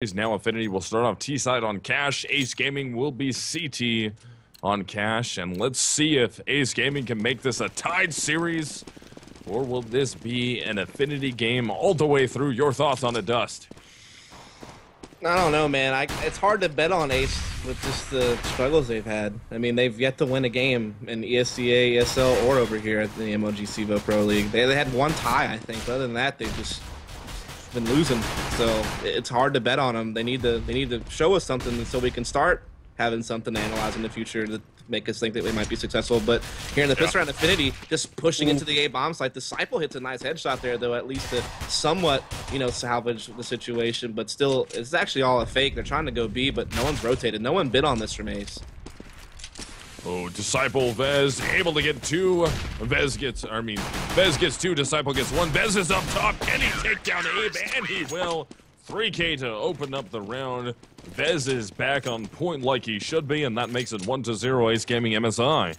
Now affNity will start off T-side on cash. Ace Gaming will be CT on cash. And let's see if Ace Gaming can make this a tied series, or will this be an affNity game all the way through? Your thoughts on it, Dust? I don't know, man. It's hard to bet on Ace with just the struggles they've had. I mean, they've yet to win a game in ESCA, ESL, or over here at the MLG CEVO Pro League. They had one tie, I think. But other than that, they've just been losing. So it's hard to bet on them. They need to show us something so we can start having something to analyze in the future to make us think that they might be successful. But here in the fifth round, affNity just pushing into the A bomb site. Disciple hits a nice headshot there, though, at least to somewhat, salvage the situation. But still, it's actually all a fake. They're trying to go B, but no one's rotated. No one bid on this from Ace. Oh, Disciple, Vez able to get two. Vez gets two, Disciple gets one. Vez is up top. Can he take down Abe? And he will. 3K to open up the round. Vez is back on point like he should be, and that makes it 1-0 Ace Gaming MSI.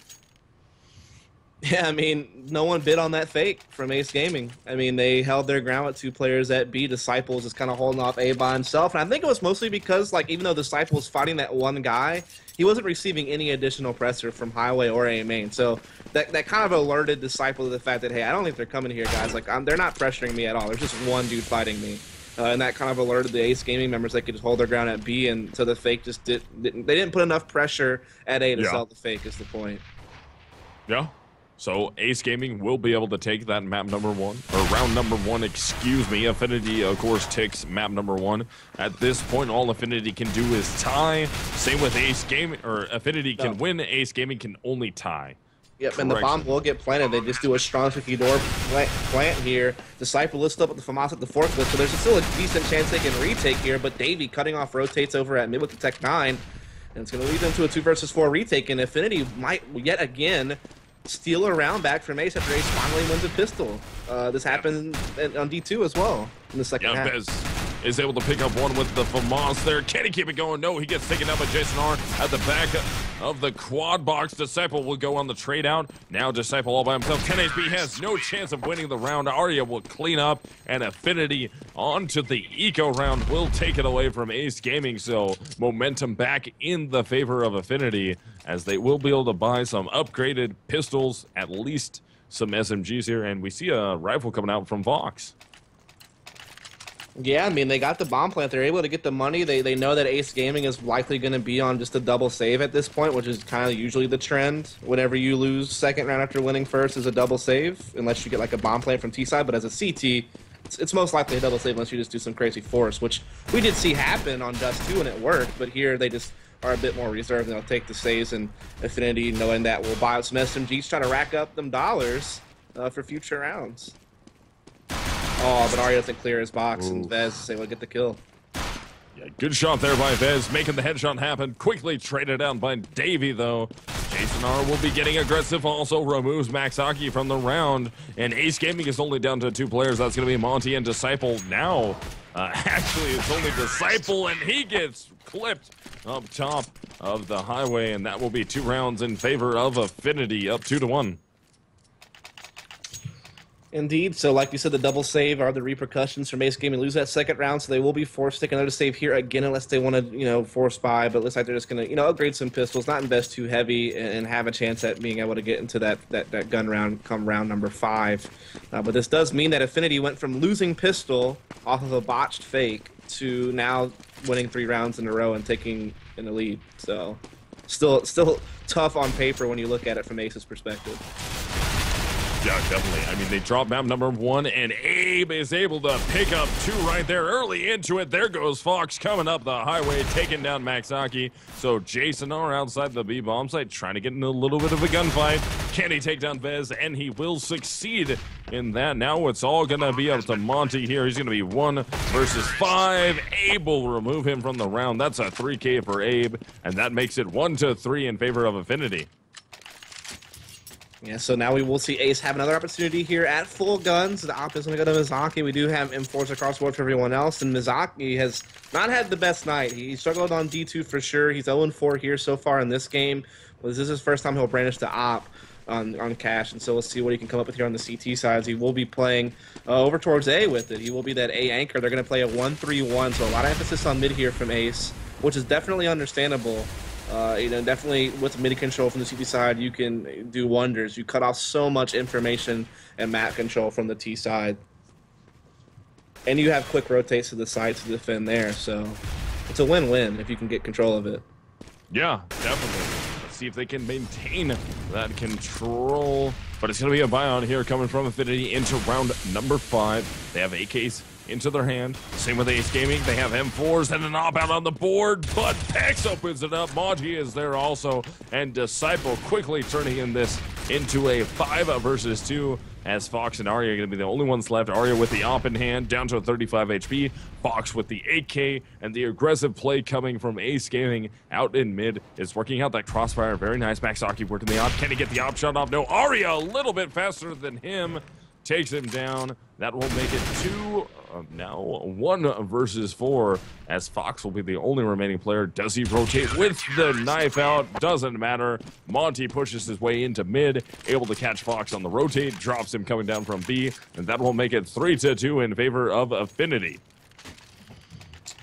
Yeah, I mean, no one bid on that fake from Ace Gaming. I mean, they held their ground with two players at B. Disciple was just kind of holding off A by himself. And I think it was mostly because, even though Disciple was fighting that one guy, he wasn't receiving any additional pressure from Highway or A main. So that kind of alerted Disciple to the fact that, hey, I don't think they're coming here, guys. They're not pressuring me at all. There's just one dude fighting me. And that kind of alerted the Ace Gaming members they could just hold their ground at B, and so the fake just didn't put enough pressure at A to sell the fake is the point. Yeah. So Ace Gaming will be able to take that map number one, or round number one, excuse me. affNity, of course, takes map number one. At this point, all affNity can do is tie. Same with Ace Gaming, or affNity can win, Ace Gaming can only tie. Yep, and the bomb will get planted. They just do a strong 50 door plant here. Disciple lifts up with the FAMAS at the forklift, so there's still a decent chance they can retake here, but Davey cutting off rotates over at mid with the Tech 9, and it's going to lead them to a 2 versus 4 retake, and affNity might yet again steal a round back from Ace after Ace finally wins a pistol. This happened on D2 as well in the second half. Bez is able to pick up one with the FAMAS there. Can he keep it going? No, he gets taken down by Jason R at the back of the quad box. Disciple will go on the trade out. Now Disciple all by himself. 10 HP has no chance of winning the round. Arya will clean up, and affNity onto the eco round will take it away from Ace Gaming. So momentum back in the favor of affNity, as they will be able to buy some upgraded pistols, at least some SMGs here, and we see a rifle coming out from Vox. Yeah, I mean, they got the bomb plant. They're able to get the money. They know that Ace Gaming is likely going to be on just a double save at this point, which is kind of usually the trend. Whenever you lose second round after winning first is a double save, unless you get like a bomb plant from T-side. But as a CT, it's most likely a double save unless you just do some crazy force, which we did see happen on Dust 2 and it worked. But here they just are a bit more reserved, and they'll take the saves, and affNity, knowing that, will buy some SMGs, try to rack up them dollars for future rounds. Oh, but Arya doesn't clear his box, and Vez is able to get the kill. Yeah, good shot there by Vez, making the headshot happen. Quickly traded down by Davey, though. Jason R will be getting aggressive, also removes Maxaki from the round, and Ace Gaming is only down to 2 players. That's going to be Monty and Disciple now. Actually, it's only Disciple, and he gets clipped up top of the highway, and that will be 2 rounds in favor of affNity, up 2-1. Indeed. So like we said, the double save are the repercussions from Ace Gaming. Lose that second round, so they will be forced to take another save here again, unless they want to, force buy. But it looks like they're just going to, upgrade some pistols, not invest too heavy, and have a chance at being able to get into that gun round come round number 5. But this does mean that affNity went from losing pistol off of a botched fake to now winning 3 rounds in a row and taking in the lead. So still tough on paper when you look at it from Ace's perspective. Yeah, definitely. I mean, they drop map number 1, and Abe is able to pick up 2 right there early into it. There goes Fox coming up the highway, taking down Maxaki. So Jason R outside the B bomb site, trying to get in a little bit of a gunfight. Can he take down Vez? And he will succeed in that. Now it's all going to be up to Monty here. He's going to be 1 versus 5. Abe will remove him from the round. That's a 3K for Abe, and that makes it 1-3 in favor of affNity. Yeah, so now we will see Ace have another opportunity here at full guns. The op is going to go to Mizaki. We do have M4s across the board for everyone else, and Mizaki has not had the best night. He struggled on D2 for sure. He's 0-4 here so far in this game. This is his first time he'll brandish the op. on Cash, and so let's see what he can come up with here on the CT sides. He will be playing over towards A with it. He will be that A anchor. They're going to play a 1-3-1, so a lot of emphasis on mid here from Ace, which is definitely understandable. Definitely with mid control from the CT side, you can do wonders. You cut off so much information and map control from the T side. And you have quick rotates to the side to defend there, so it's a win-win if you can get control of it. Yeah, definitely. Let's see if they can maintain that control. But it's going to be a buy-on here coming from affNity into round number 5. They have AKs into their hand. Same with Ace Gaming. They have M4s and an op-out on the board, but Pex opens it up. Monty is there also, and Disciple quickly turning in this into a 5 versus 2. As Fox and Arya are going to be the only ones left. Arya with the op in hand, down to a 35 HP. Fox with the 8K, and the aggressive play coming from Ace Gaming out in mid is working out that crossfire. Very nice. Maxaki working the op. Can he get the op shot off? No. Arya a little bit faster than him. Takes him down. That will make it 2, now 1 versus 4, as Fox will be the only remaining player. Does he rotate with the knife out? Doesn't matter. Monty pushes his way into mid, able to catch Fox on the rotate, drops him coming down from B, and that will make it 3-2 in favor of affNity.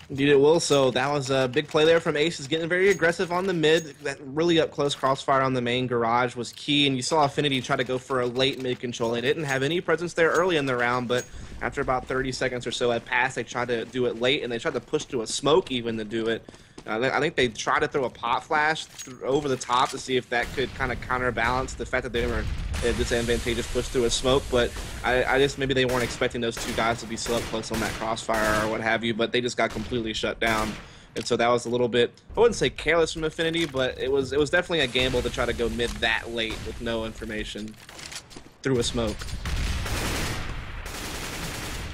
Indeed it will. So that was a big play there from Ace. Is getting very aggressive on the mid. That really up close crossfire on the main garage was key, and you saw affNity try to go for a late mid control. They didn't have any presence there early in the round, but after about 30 seconds or so had passed, they tried to do it late, and they tried to push through a smoke even to do it. I think they tried to throw a pot flash over the top to see if that could kind of counterbalance the fact that they were disadvantageous push through a smoke, but I just maybe they weren't expecting those two guys to be so up close on that crossfire or what have you, but they just got completely shut down. And so that was a little bit, I wouldn't say careless from affNity, but it was definitely a gamble to try to go mid that late with no information through a smoke.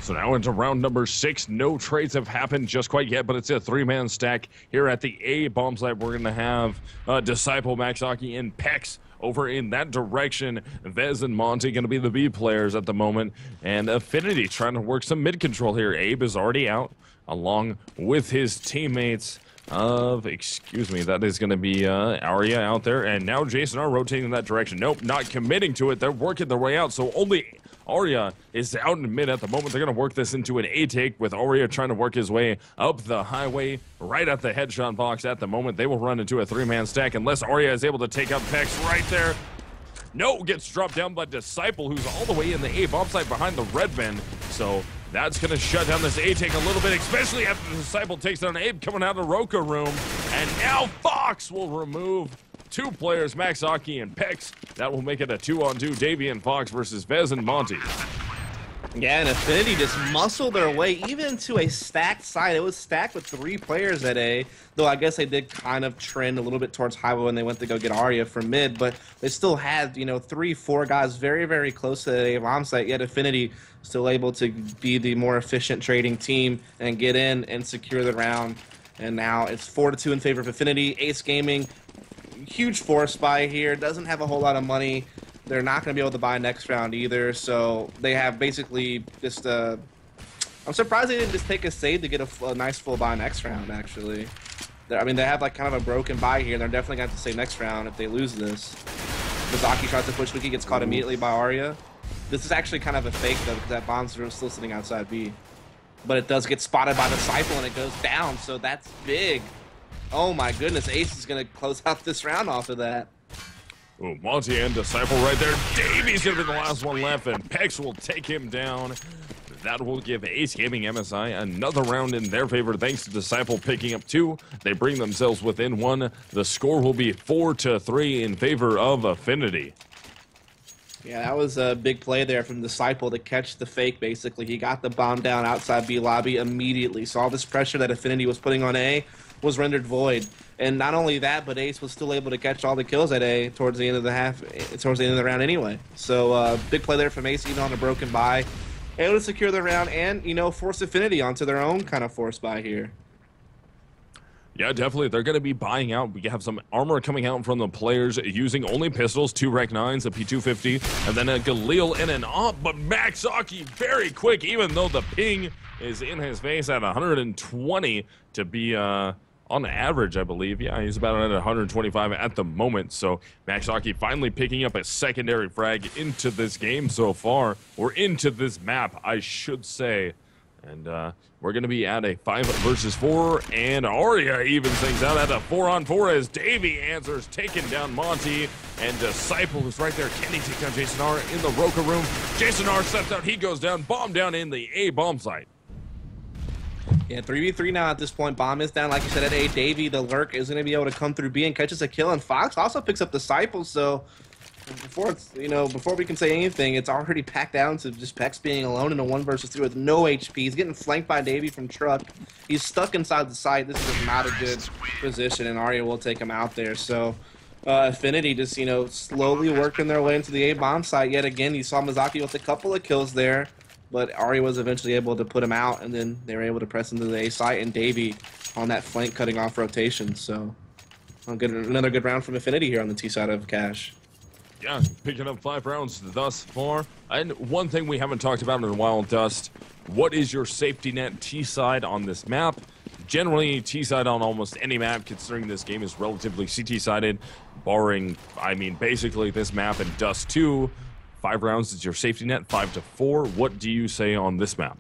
So now into round number 6. No trades have happened just quite yet, but it's a 3-man stack here at the A bomb site. We're going to have Disciple, Maxaki, and Pex over in that direction. Vez and Monty going to be the B players at the moment, and affNity trying to work some mid control here. Abe is already out, along with his teammates of, that is going to be Arya out there, and now Jason are rotating in that direction. Nope, not committing to it. They're working their way out, so only Arya is out in mid at the moment. They're going to work this into an A take with Arya trying to work his way up the highway right at the headshot box at the moment. They will run into a 3-man stack unless Arya is able to take out Pex right there. No, gets dropped down by Disciple, who's all the way in the A bomb site behind the red bin. So that's going to shut down this A take a little bit, especially after the Disciple takes down Abe coming out of the Roka room. And now Fox will remove 2 players, Maxaki and Pex. That will make it a 2-on-2 Davey and Fox versus Vez and Monty. Yeah, and affNity just muscled their way even to a stacked side. It was stacked with 3 players at A, though I guess they did kind of trend a little bit towards highway when they went to go get Arya from mid, but they still had, 3-4 guys very, very close to the A bomb site, yet affNity still able to be the more efficient trading team and get in and secure the round. And now it's 4-2 in favor of affNity. Ace Gaming, huge force buy here, doesn't have a whole lot of money. They're not going to be able to buy next round either, so they have basically just I'm surprised they didn't just take a save to get a nice full buy next round, actually. They have like kind of a broken buy here. They're definitely going to have to save next round if they lose this. Mizaki tries to push Wiki, gets caught immediately by Arya. This is actually kind of a fake though, because that bomb's still sitting outside B. But it does get spotted by Disciple and it goes down, so that's big. Oh my goodness, Ace is going to close out this round off of that. Ooh, Monty and Disciple right there. Davey's going to be the last one left, and Pex will take him down. That will give Ace Gaming MSI another round in their favor, thanks to Disciple picking up 2. They bring themselves within 1. The score will be 4-3 in favor of affNity. Yeah, that was a big play there from Disciple to catch the fake, basically. He got the bomb down outside B lobby immediately. So all this pressure that affNity was putting on A was rendered void. And not only that, but Ace was still able to catch all the kills at A towards the end of the round anyway. So big play there from Ace, even on a broken buy. Able to secure the round and, force affNity onto their own kind of force buy here. Yeah, definitely. They're going to be buying out. We have some armor coming out from the players using only pistols, 2 Rec 9s, a P250, and then a Galil and an AWP. But Maxaki very quick, even though the ping is in his face at 120 to be on average, I believe. Yeah, he's about at 125 at the moment. So Maxaki finally picking up a secondary frag into this game so far, or into this map, I should say. And we're going to be at a 5 versus 4, and Arya evens things out at a 4-on-4 as Davey answers, taking down Monty, and Disciple, who's right there. Can he take down Jason R in the Roka room? Jason R steps out, he goes down, bomb down in the A bomb site. Yeah, 3v3 now at this point. Bomb is down, like you said, at A. Davey, the lurk, is going to be able to come through B and catches a kill, and Fox also picks up Disciple, so before we can say anything, it's already packed down to just Pex being alone in a 1 versus 3 with no HP. He's getting flanked by Davey from Truck. He's stuck inside the site. This is not a good position, and Arya will take him out there. So affNity just, slowly working their way into the A bomb site. Yet again, you saw Mizaki with a couple of kills there, but Arya was eventually able to put him out, and then they were able to press into the A site, and Davey on that flank cutting off rotation. So another good round from affNity here on the T side of Cash. Yeah, picking up 5 rounds thus far. And one thing we haven't talked about in a while, Dust, what is your safety net T-side on this map? Generally, T-side on almost any map, considering this game is relatively CT-sided, barring, basically this map and Dust 2. 5 rounds is your safety net, 5 to 4. What do you say on this map?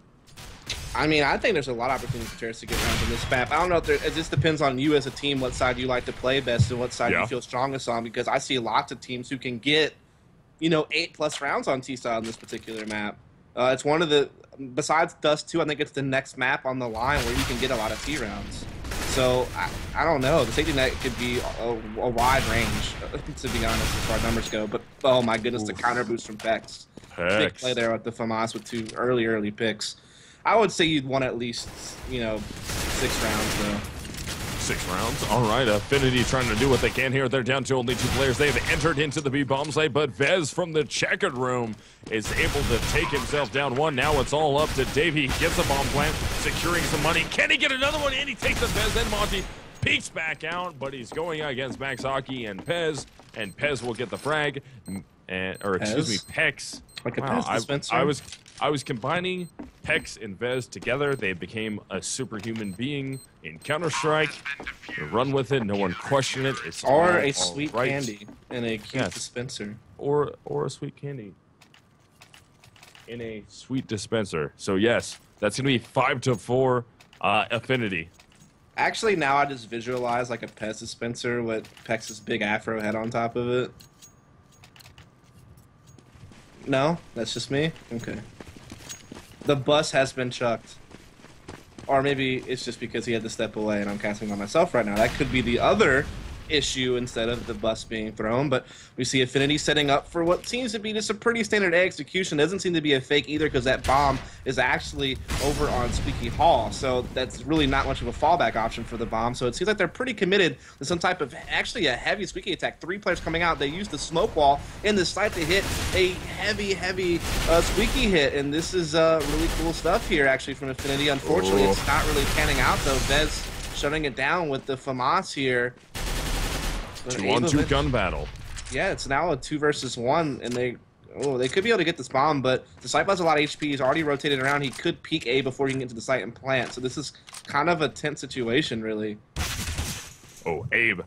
I think there's a lot of opportunities for Terrace to get rounds on this map. I don't know if it just depends on you as a team, what side you like to play best and what side you feel strongest on, because I see lots of teams who can get, 8+ rounds on T-side on this particular map. It's one of the, besides Dust 2, I think it's the next map on the line where you can get a lot of T rounds. So, I don't know. The safety net could be a wide range, to be honest, as far as numbers go. But, oh my goodness, the counter boost from Pex. Big play there with the FAMAS with 2 early picks. I would say you'd want at least, 6 rounds, though. 6 rounds? All right, affNity trying to do what they can here. They're down to only 2 players. They've entered into the B bomb site, but Vez from the checkered room is able to take himself down 1. Now it's all up to Davey. He gets a bomb plant, securing some money. Can he get another one? And he takes the Vez. Then Monty peeks back out, but he's going against Maxaki and Pez will get the frag. Excuse me, Pex. Like a Pez dispenser. I was combining Pex and Vez together. They became a superhuman being in Counter-Strike. Run with it. No one question it. It's or a sweet candy in a cute dispenser. Or a sweet candy in a sweet dispenser. So yes, that's gonna be 5 to 4 affNity. Actually, now I just visualize like a Pez dispenser with Pex's big afro head on top of it. No, that's just me? Okay. The bus has been chucked. Or maybe it's just because he had to step away and I'm casting on myself right now. That could be the other issue instead of the bus being thrown. But we see affNity setting up for what seems to be just a pretty standard A execution. Doesn't seem to be a fake either because that bomb is actually over on Squeaky Hall. So that's really not much of a fallback option for the bomb. So it seems like they're pretty committed to some type of actually a heavy Squeaky attack. 3 players coming out. They use the smoke wall in the site to hit a heavy Squeaky hit. And this is really cool stuff here actually from affNity. Unfortunately, it's not really panning out though. Vez shutting it down with the FAMAS here. 2-on-2 gun battle. Yeah, it's now a 2 versus 1, and they could be able to get this bomb, but Disciple has a lot of HP. He's already rotated around. He could peek A before he can get to the site and plant. So this is kind of a tense situation, really. Oh, Abe.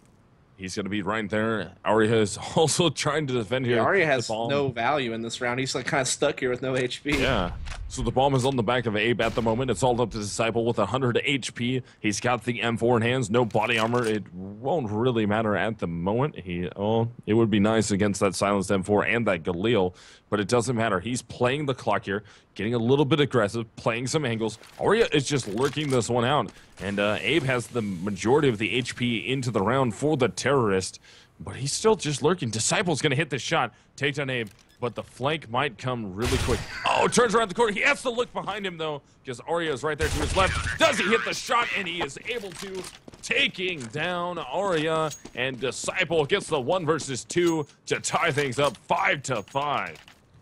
He's going to be right there. Arya is also trying to defend here. Yeah, Arya has no value in this round. He's like kind of stuck here with no HP. Yeah. So the bomb is on the back of Abe at the moment. It's all up to Disciple with 100 HP. He's got the M4 in hands, no body armor. It won't really matter at the moment. It would be nice against that silenced M4 and that Galil, but it doesn't matter. He's playing the clock here, getting a little bit aggressive, playing some angles. Arya is just lurking this one out, and Abe has the majority of the HP into the round for the terrorist, but he's still just lurking. Disciple's going to hit the shot, take down Abe, but the flank might come really quick. Oh, turns around the corner. He has to look behind him, though, because Arya is right there to his left. Does he hit the shot? And he is able to, taking down Arya, and Disciple gets the 1 versus 2 to tie things up 5 to 5.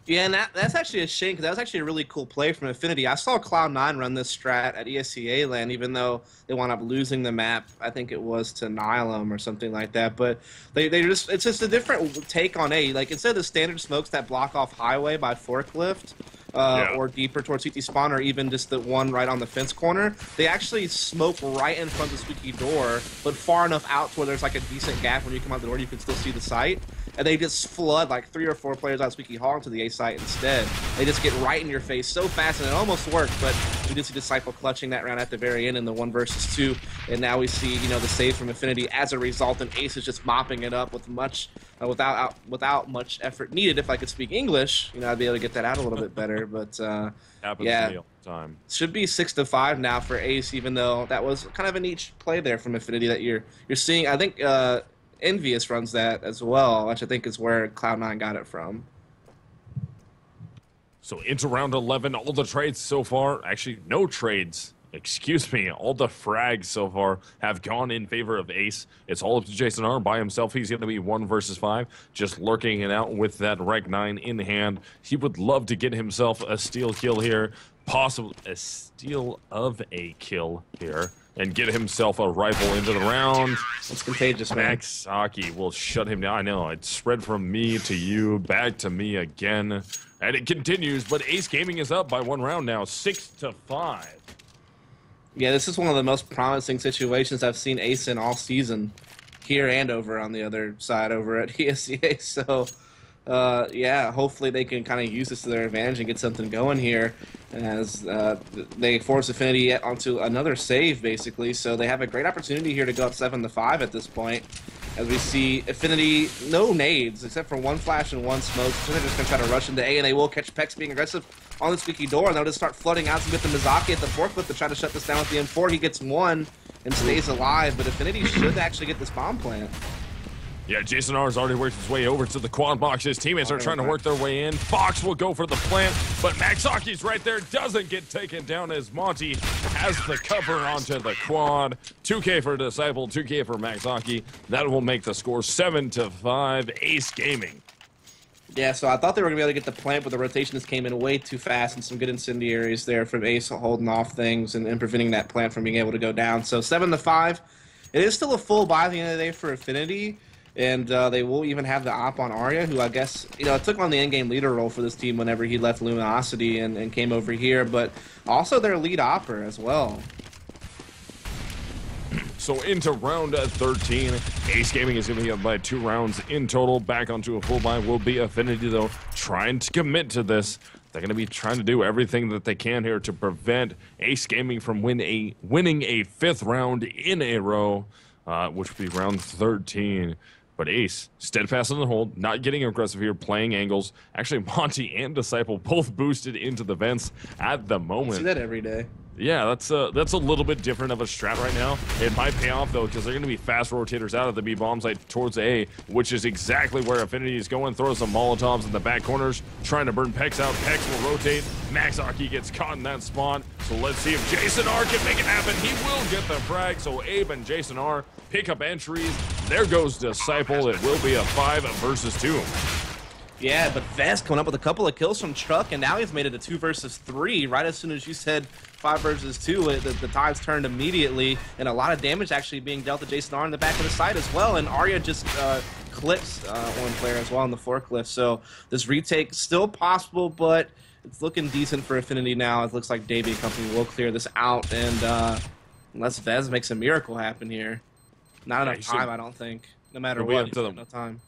Yeah, and that's actually a shame because that was actually a really cool play from affNity. I saw Cloud9 run this strat at ESCA land, even though they wound up losing the map. I think it was to Nylum or something like that. But it's just a different take on A. Like instead of the standard smokes that block off highway by forklift, or deeper towards CT spawn, or even just the one right on the fence corner. They actually smoke right in front of the squeaky door, but far enough out to where there's like a decent gap when you come out the door, you can still see the site. And they just flood like 3 or 4 players out of Squeaky Hall into the A site instead. They just get right in your face so fast, and it almost worked, but we did see Disciple clutching that round at the very end in the 1 versus 2. And now we see, you know, the save from affNity as a result, and Ace is just mopping it up with much, without much effort needed. If I could speak English, you know, I'd be able to get that out a little bit better. But happens yeah, to me all the time. Should be 6-5 now for Ace, even though that was kind of a neat play there from affNity that you're seeing. I think Envious runs that as well, which I think is where Cloud9 got it from. So into round 11, all the trades so far, actually no trades, excuse me, all the frags so far have gone in favor of Ace. It's all up to Jason R by himself. He's going to be 1 versus 5, just lurking it out with that Rec 9 in hand. He would love to get himself a steal kill here, possibly a steal of a kill here, and get himself a rifle into the round. It's contagious, man. Maxaki will shut him down. I know, it spread from me to you, back to me again. And it continues, but Ace Gaming is up by 1 round now, 6-5. Yeah, this is one of the most promising situations I've seen Ace in all season, here and over on the other side over at ESCA. So, yeah, hopefully they can kind of use this to their advantage and get something going here, as they force affNity onto another save, basically. So they have a great opportunity here to go up 7-5 at this point, as we see affNity, no nades, except for 1 flash and 1 smoke. So they're just going to try to rush into A, and they will catch Pex being aggressive on the squeaky door, and they'll just start flooding out to get the Mizaki at the forklift to try to shut this down with the M4. He gets 1 and stays alive, but affNity should actually get this bomb plant. Yeah, Jason R has already worked his way over to the quad box. His teammates are trying to work their way in. Fox will go for the plant, but Maxaki's right there, doesn't get taken down as Monty has the cover onto the quad. 2K for Disciple, 2K for Maxaki. That will make the score 7-5, Ace Gaming. Yeah, so I thought they were going to be able to get the plant, but the rotation just came in way too fast, and some good incendiaries there from Ace holding off things and preventing that plant from being able to go down. So 7-5. It is still a full buy at the end of the day for affNity. And they will even have the op on Arya, who I guess, you know, took on the in-game leader role for this team whenever he left Luminosity and came over here, but also their lead opper as well. So into round 13, Ace Gaming is going to be up by 2 rounds in total. Back onto a full buy will be affNity, though, trying to commit to this. They're going to be trying to do everything that they can here to prevent Ace Gaming from winning a 5th round in a row, which would be round 13. But Ace, steadfast in the hold, not getting aggressive here, playing angles. Actually, Monty and Disciple both boosted into the vents at the moment. I see that every day. Yeah, that's a little bit different of a strat right now. It might pay off, though, because they're going to be fast rotators out of the B bomb site towards A, which is exactly where affNity is going. Throws some Molotovs in the back corners, trying to burn Pex out. Pex will rotate. Maxaki gets caught in that spot. So let's see if Jason R can make it happen. He will get the frag, so Abe and Jason R pick up entries. There goes Disciple. It will be a 5 versus 2. Yeah, but Vest coming up with a couple of kills from Truck, and now he's made it a 2 versus 3. Right as soon as you said 5 versus 2, the tides turned immediately, and a lot of damage actually being dealt to Jason R in the back of the site as well, and Arya just clips one player as well on the forklift. So this retake still possible, but it's looking decent for affNity now. It looks like Davey Company will clear this out, and unless Vez makes a miracle happen here. Not enough time, I don't think. No matter what, no time.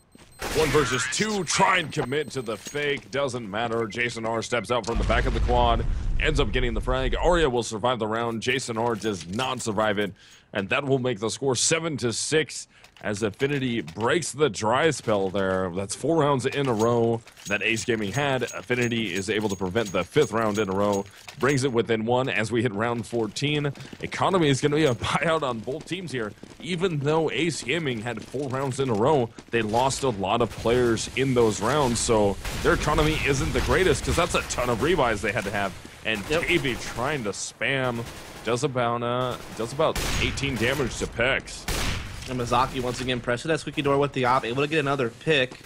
1 versus 2, try and commit to the fake, doesn't matter. Jason R steps out from the back of the quad, ends up getting the frag. Arya will survive the round. Jason R does not survive it, and that will make the score 7-6 as affNity breaks the dry spell there. That's 4 rounds in a row that Ace Gaming had. affNity is able to prevent the 5th round in a row, brings it within 1 as we hit round 14. Economy is going to be a buyout on both teams here. Even though Ace Gaming had 4 rounds in a row, they lost a lot of players in those rounds, so their economy isn't the greatest because that's a ton of rebuys they had to have. And Davey trying to spam does about 18 damage to Pex. And Mizaki once again pressing that squeaky door with the op, able to get another pick.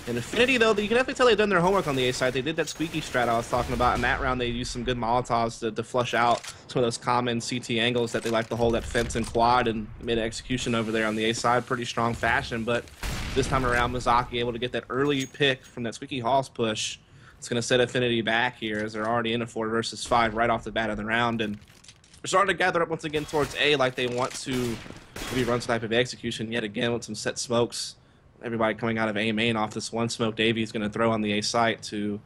And affNity, though, you can definitely tell they've done their homework on the A side. They did that squeaky strat I was talking about. In that round, they used some good Molotovs to flush out some of those common CT angles that they like to hold at fence and quad, and made an execution over there on the A side. Pretty strong fashion, but this time around, Mizaki able to get that early pick from that squeaky Halls push. It's going to set affNity back here as they're already in a 4 versus 5 right off the bat of the round, and they're starting to gather up once again towards A like they want to maybe run some type of execution yet again with some set smokes. Everybody coming out of A main off this one smoke Davey is going to throw on the A site to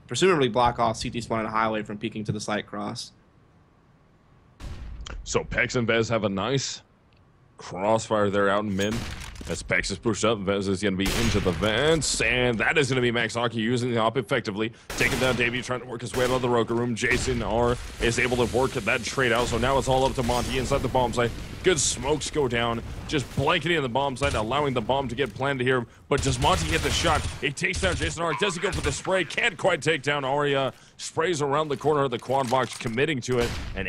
presumably block off CT spawn and highway from peeking to the site cross. So Pex and Vez have a nice crossfire there out in mid. As Pex is pushed up, Vez is going to be into the vents, and that is going to be Maxaki using the op effectively. Taking down Davey, trying to work his way out of the Roka room. Jason R is able to work that trade out, so now it's all up to Monty inside the bomb site. Good smokes go down, just blanketing the bomb site, allowing the bomb to get planted here. But does Monty get the shot? He takes down Jason R. Does he go for the spray? Can't quite take down Arya. Sprays around the corner of the quad box, committing to it. And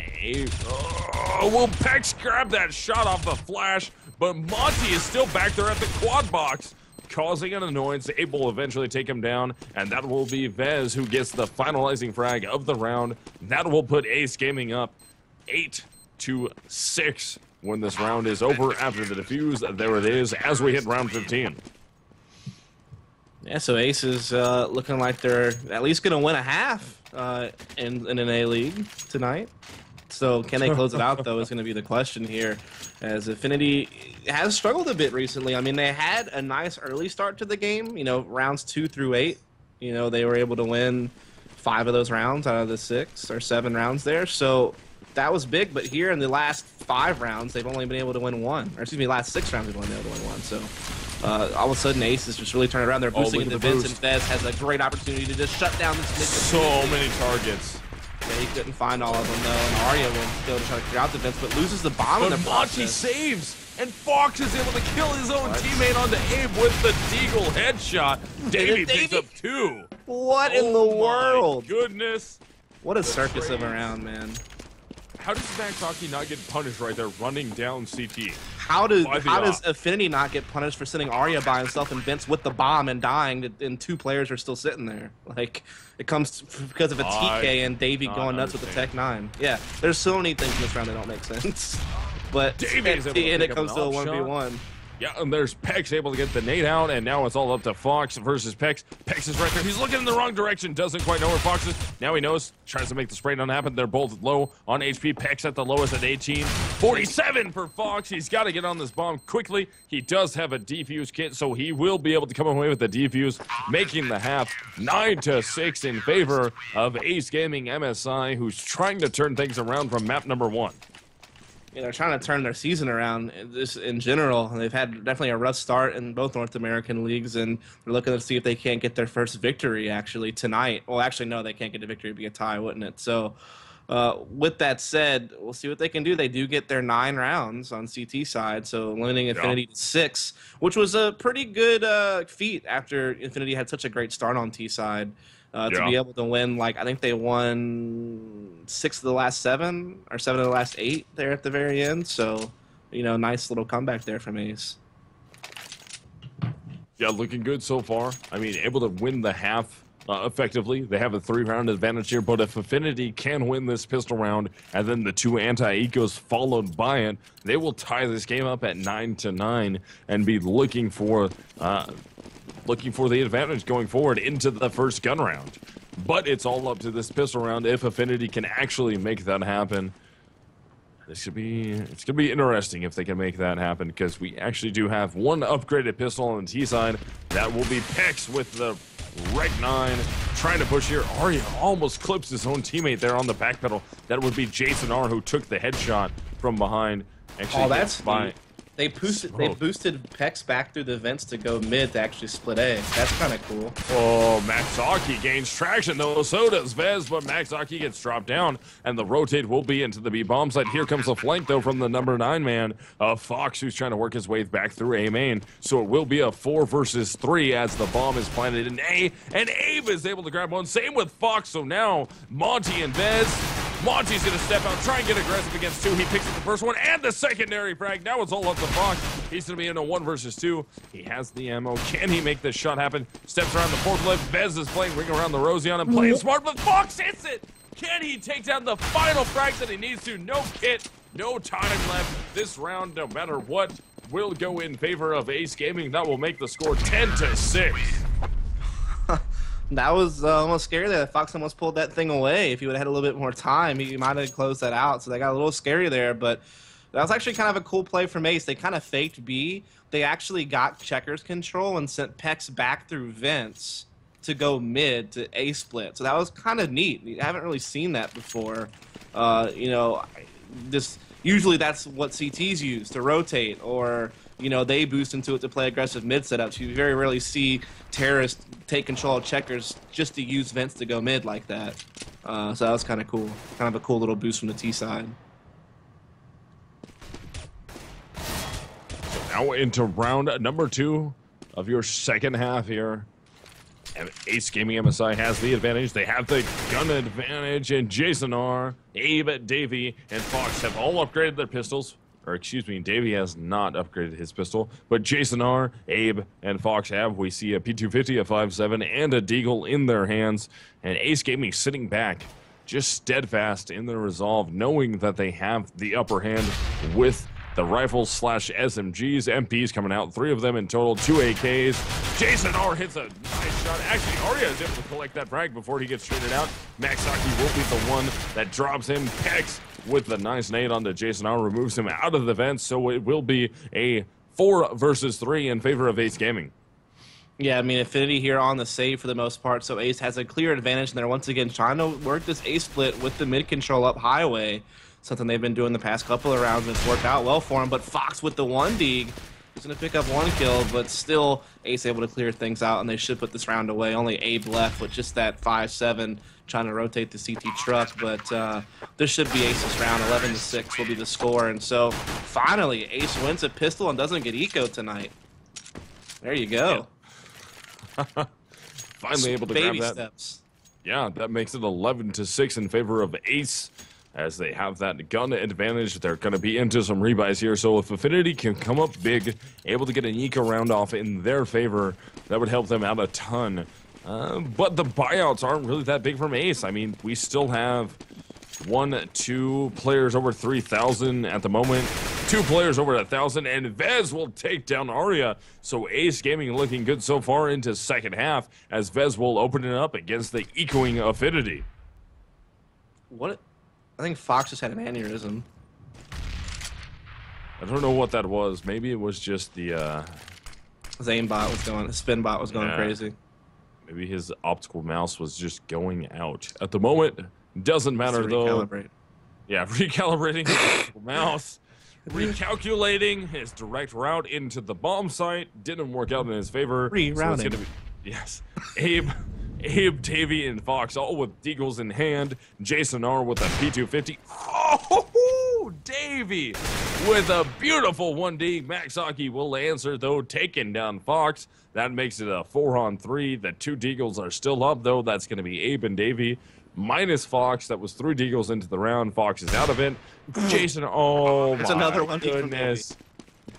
will Pex grab that shot off the flash? But Monty is still back there at the quad box, causing an annoyance. Abe will eventually take him down, and that will be Vez who gets the finalizing frag of the round. That will put Ace Gaming up 8-6 when this round is over after the defuse. There it is as we hit round 15. Yeah, so Ace is looking like they're at least going to win a half in an A League tonight. So can they close it out, though, is going to be the question here, as affNity has struggled a bit recently. I mean, they had a nice early start to the game, you know, rounds 2 through 8. You know, they were able to win 5 of those rounds out of the 6 or 7 rounds there. So that was big, but here in the last 5 rounds, they've only been able to win 1. Or excuse me, last 6 rounds, they've only been able to win 1. So all of a sudden, Ace is just really turning around. They're boosting in the vents, and Vez has a great opportunity to just shut down this mid. So many targets. Yeah, he couldn't find all of them, though, and Arya will go to try to clear out the vents, but loses the bomb in the Monty process. saves, and Fox is able to kill his own teammate onto Abe with the Deagle headshot. Davey picks up 2. What in the world? Goodness. What a circus of a round, man. How does Maxaki not get punished right there running down CT? How does affNity not get punished for sending Arya by himself in vents with the bomb and dying, and 2 players are still sitting there? Like, it comes because of a TK and Davey going nuts with the Tech 9. Yeah, there's so many things in this round that don't make sense. But Davey's at the end, it comes to a 1v1. Yeah, and there's Pex able to get the nade out, and now it's all up to Fox versus Pex. Pex is right there. He's looking in the wrong direction. Doesn't quite know where Fox is. Now he knows. Tries to make the spray not happen. They're both low on HP. Pex at the lowest at 18. 47 for Fox. He's got to get on this bomb quickly. He does have a defuse kit, so he will be able to come away with the defuse, making the half 9-6 in favor of Ace Gaming MSI, who's trying to turn things around from map number 1. Yeah, they're trying to turn their season around just in general. They've had definitely a rough start in both North American leagues, and they're looking to see if they can't get their first victory actually tonight. Well, actually, no, they can't get a victory. It'd be a tie, wouldn't it? So with that said, we'll see what they can do. They do get their 9 rounds on CT side, so limiting affNity to 6, which was a pretty good feat after affNity had such a great start on T side. To be able to win, like, I think they won 6 of the last 7 or 7 of the last 8 there at the very end. So, you know, nice little comeback there from Ace. Yeah, looking good so far. I mean, able to win the half effectively. They have a 3-round advantage here, but if affNity can win this pistol round and then the 2 anti-ecos followed by it, they will tie this game up at 9-9 and be looking for the advantage going forward into the first gun round. But it's all up to this pistol round if affNity can actually make that happen. It's gonna be interesting if they can make that happen, because we actually do have 1 upgraded pistol on the T side. That will be Pex with the Rec 9 trying to push here. Arya almost clips his own teammate there on the back pedal. That would be Jason R, who took the headshot from behind. Actually, that's by. They boosted Pex back through the vents to go mid to actually split A. That's kind of cool. Oh, Maxaki gains traction though. So does Vez, but Maxaki gets dropped down, and the rotate will be into the B bomb site. Here comes the flank though from the number 9 man, Fox, who's trying to work his way back through A main. So it will be a 4 versus 3 as the bomb is planted in A, and Abe is able to grab one. Same with Fox. So now Monty and Vez. Monty's going to step out, try and get aggressive against 2. He picks up the first one and the secondary frag. Now it's all up to Fox. He's going to be in a 1 versus 2. He has the ammo. Can he make this shot happen? Steps around the forklift. Vez is playing Ring Around the Rosie on him, playing smart, but Fox hits it. Can he take down the final frag that he needs to? No kit, no time left. This round, no matter what, will go in favor of Ace Gaming. That will make the score 10-6. That was almost scary there. Fox almost pulled that thing away. If he would have had a little bit more time, he might have closed that out. So they got a little scary there, but that was actually kind of a cool play from Ace. They kind of faked B. They actually got checkers control and sent Pex back through vents to go mid to A split. So that was kind of neat. I haven't really seen that before. You know, just usually that's what CTs use to rotate, or you know, they boost into it to play aggressive mid setups. You very rarely see terrorists take control of checkers just to use vents to go mid like that. So that was kind of cool. Kind of a cool little boost from the T side. So now into round number 2 of your second half here. And Ace Gaming MSI has the advantage. They have the gun advantage, and Jason R, Abe, Davey, and Fox have all upgraded their pistols. Or excuse me, Davey has not upgraded his pistol, but Jason R, Abe, and Fox have. We see a P250, a 5.7, and a Deagle in their hands, and Ace Gaming sitting back, just steadfast in their resolve, knowing that they have the upper hand with the rifles slash SMGs. MPs coming out, 3 of them in total, 2 AKs. Jason R hits a nice shot. Actually, Arya is able to collect that frag before he gets traded out. Maxaki will be the one that drops him. Pex with the nice nade onto Jason R removes him out of the vents, so it will be a 4 versus 3 in favor of Ace Gaming. Yeah, I mean, affNity here on the save for the most part, so Ace has a clear advantage, and they're once again trying to work this A split with the mid control up highway. Something they've been doing the past couple of rounds, and it's worked out well for him. But Fox with the 1 dig, he's going to pick up 1 kill, but still Ace able to clear things out, and they should put this round away. Only Abe left with just that 5.7 trying to rotate the CT truck, but this should be Ace's round. 11-6 will be the score, and so finally Ace wins a pistol and doesn't get eco tonight. There you go. Yeah. Finally able to baby grab that. Steps. Yeah, that makes it 11-6 in favor of Ace. As they have that gun advantage, they're going to be into some rebuys here. So if affNity can come up big, able to get an eco round off in their favor, that would help them out a ton. But the buyouts aren't really that big from Ace. I mean, we still have 1, 2 players over 3,000 at the moment, 2 players over 1,000, and Vez will take down Arya. So Ace Gaming looking good so far into second half, as Vez will open it up against the ecoing affNity. What? I think Fox just had an aneurysm. I don't know what that was. Maybe it was just the His aimbot was going, his spin bot was going crazy. Maybe his optical mouse was just going out. At the moment, doesn't matter though. Yeah, recalibrating his optical mouse, recalculating his direct route into the bomb site. Didn't work out in his favor. Rerouting. So it's gonna be, yes, Abe, Davey, and Fox all with Deagles in hand. Jason R with a P250. Oh, Davey with a beautiful 1D. Maxaki will answer, though, taking down Fox. That makes it a 4-on-3. The 2 Deagles are still up, though. That's going to be Abe and Davey. Minus Fox. That was 3 Deagles into the round. Fox is out of it. Jason, oh That's my another one goodness.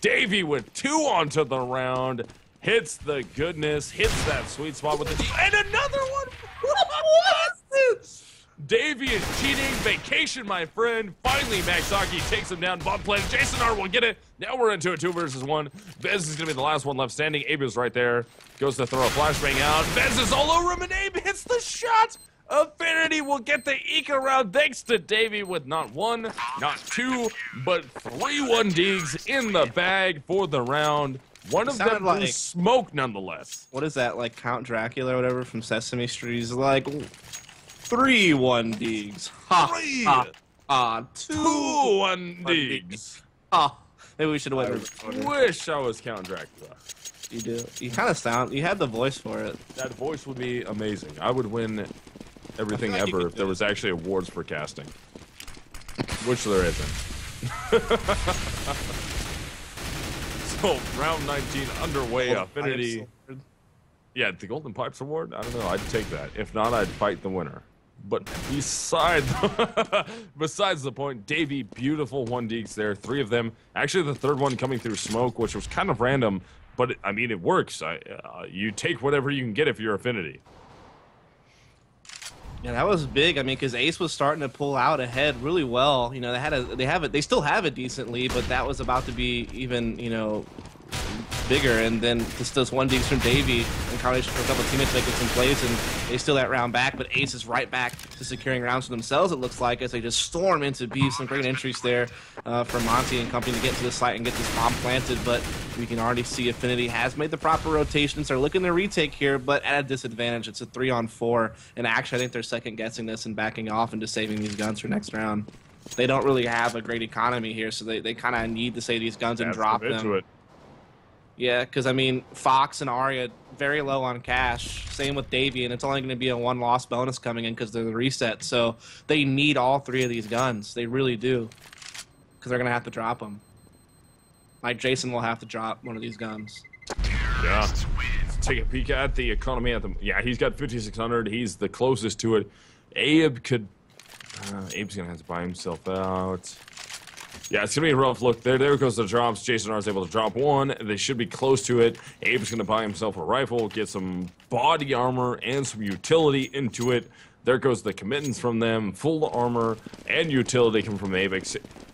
Davey with 2 onto the round. Hits the goodness, hits that sweet spot with the and another one. What was this? Davey is cheating. Vacation, my friend. Finally, Maxaki takes him down. Bomb plan. Jason R will get it. Now we're into a 2 versus 1. Vez is gonna be the last one left standing. Abe is right there. Goes to throw a flashbang out. Vez is all over him, and Abe hits the shot. affNity will get the eco round thanks to Davey with not 1, not 2, but 3 1Ds in the bag for the round. One of them was smoke, nonetheless. What is that, like Count Dracula or whatever from Sesame Street? He's like 3 1Ds. Ha, 2 1Ds. Oh, maybe we should have went. I wish I was Count Dracula. You do. You kind of sound. You had the voice for it. That voice would be amazing. I would win everything ever if there was actually awards for casting, which there isn't. So, round 19 underway. affNity. Yeah, the Golden Pipes Award? I don't know. I'd take that. If not, I'd fight the winner. But besides the point, Davey, beautiful 1Ds there. 3 of them. Actually, the 3rd one coming through smoke, which was kind of random. But, I mean, it works. You take whatever you can get if you're affNity. Yeah, that was big. I mean, because Ace was starting to pull out ahead really well. You know, they still have it decently, but that was about to be even, you know, bigger, and then just does one digs from Davey in combination for a couple of teammates making some plays, and they steal that round back, but Ace is right back to securing rounds for themselves, it looks like, as they just storm into B. Some great entries there for Monty and company to get to the site and get this bomb planted, but we can already see affNity has made the proper rotations. They're looking to retake here, but at a disadvantage. It's a 3-on-4, and actually I think they're second-guessing this and backing off and just saving these guns for next round. They don't really have a great economy here, so they kind of need to save these guns and drop them. Yeah, because, I mean, Fox and Arya, very low on cash. Same with Davey, and it's only going to be a 1-loss bonus coming in because they're the reset. So they need all 3 of these guns. They really do, because they're going to have to drop them. Like, Jason will have to drop one of these guns. Yeah. Let's take a peek at the economy. Yeah, he's got 5,600. He's the closest to it. Abe could... Abe's going to have to buy himself out. Yeah, it's going to be a rough look. There goes the drops. Jason R is able to drop one. They should be close to it. Abe's going to buy himself a rifle, get some body armor and some utility into it. There goes the committance from them. Full armor and utility coming from Abe.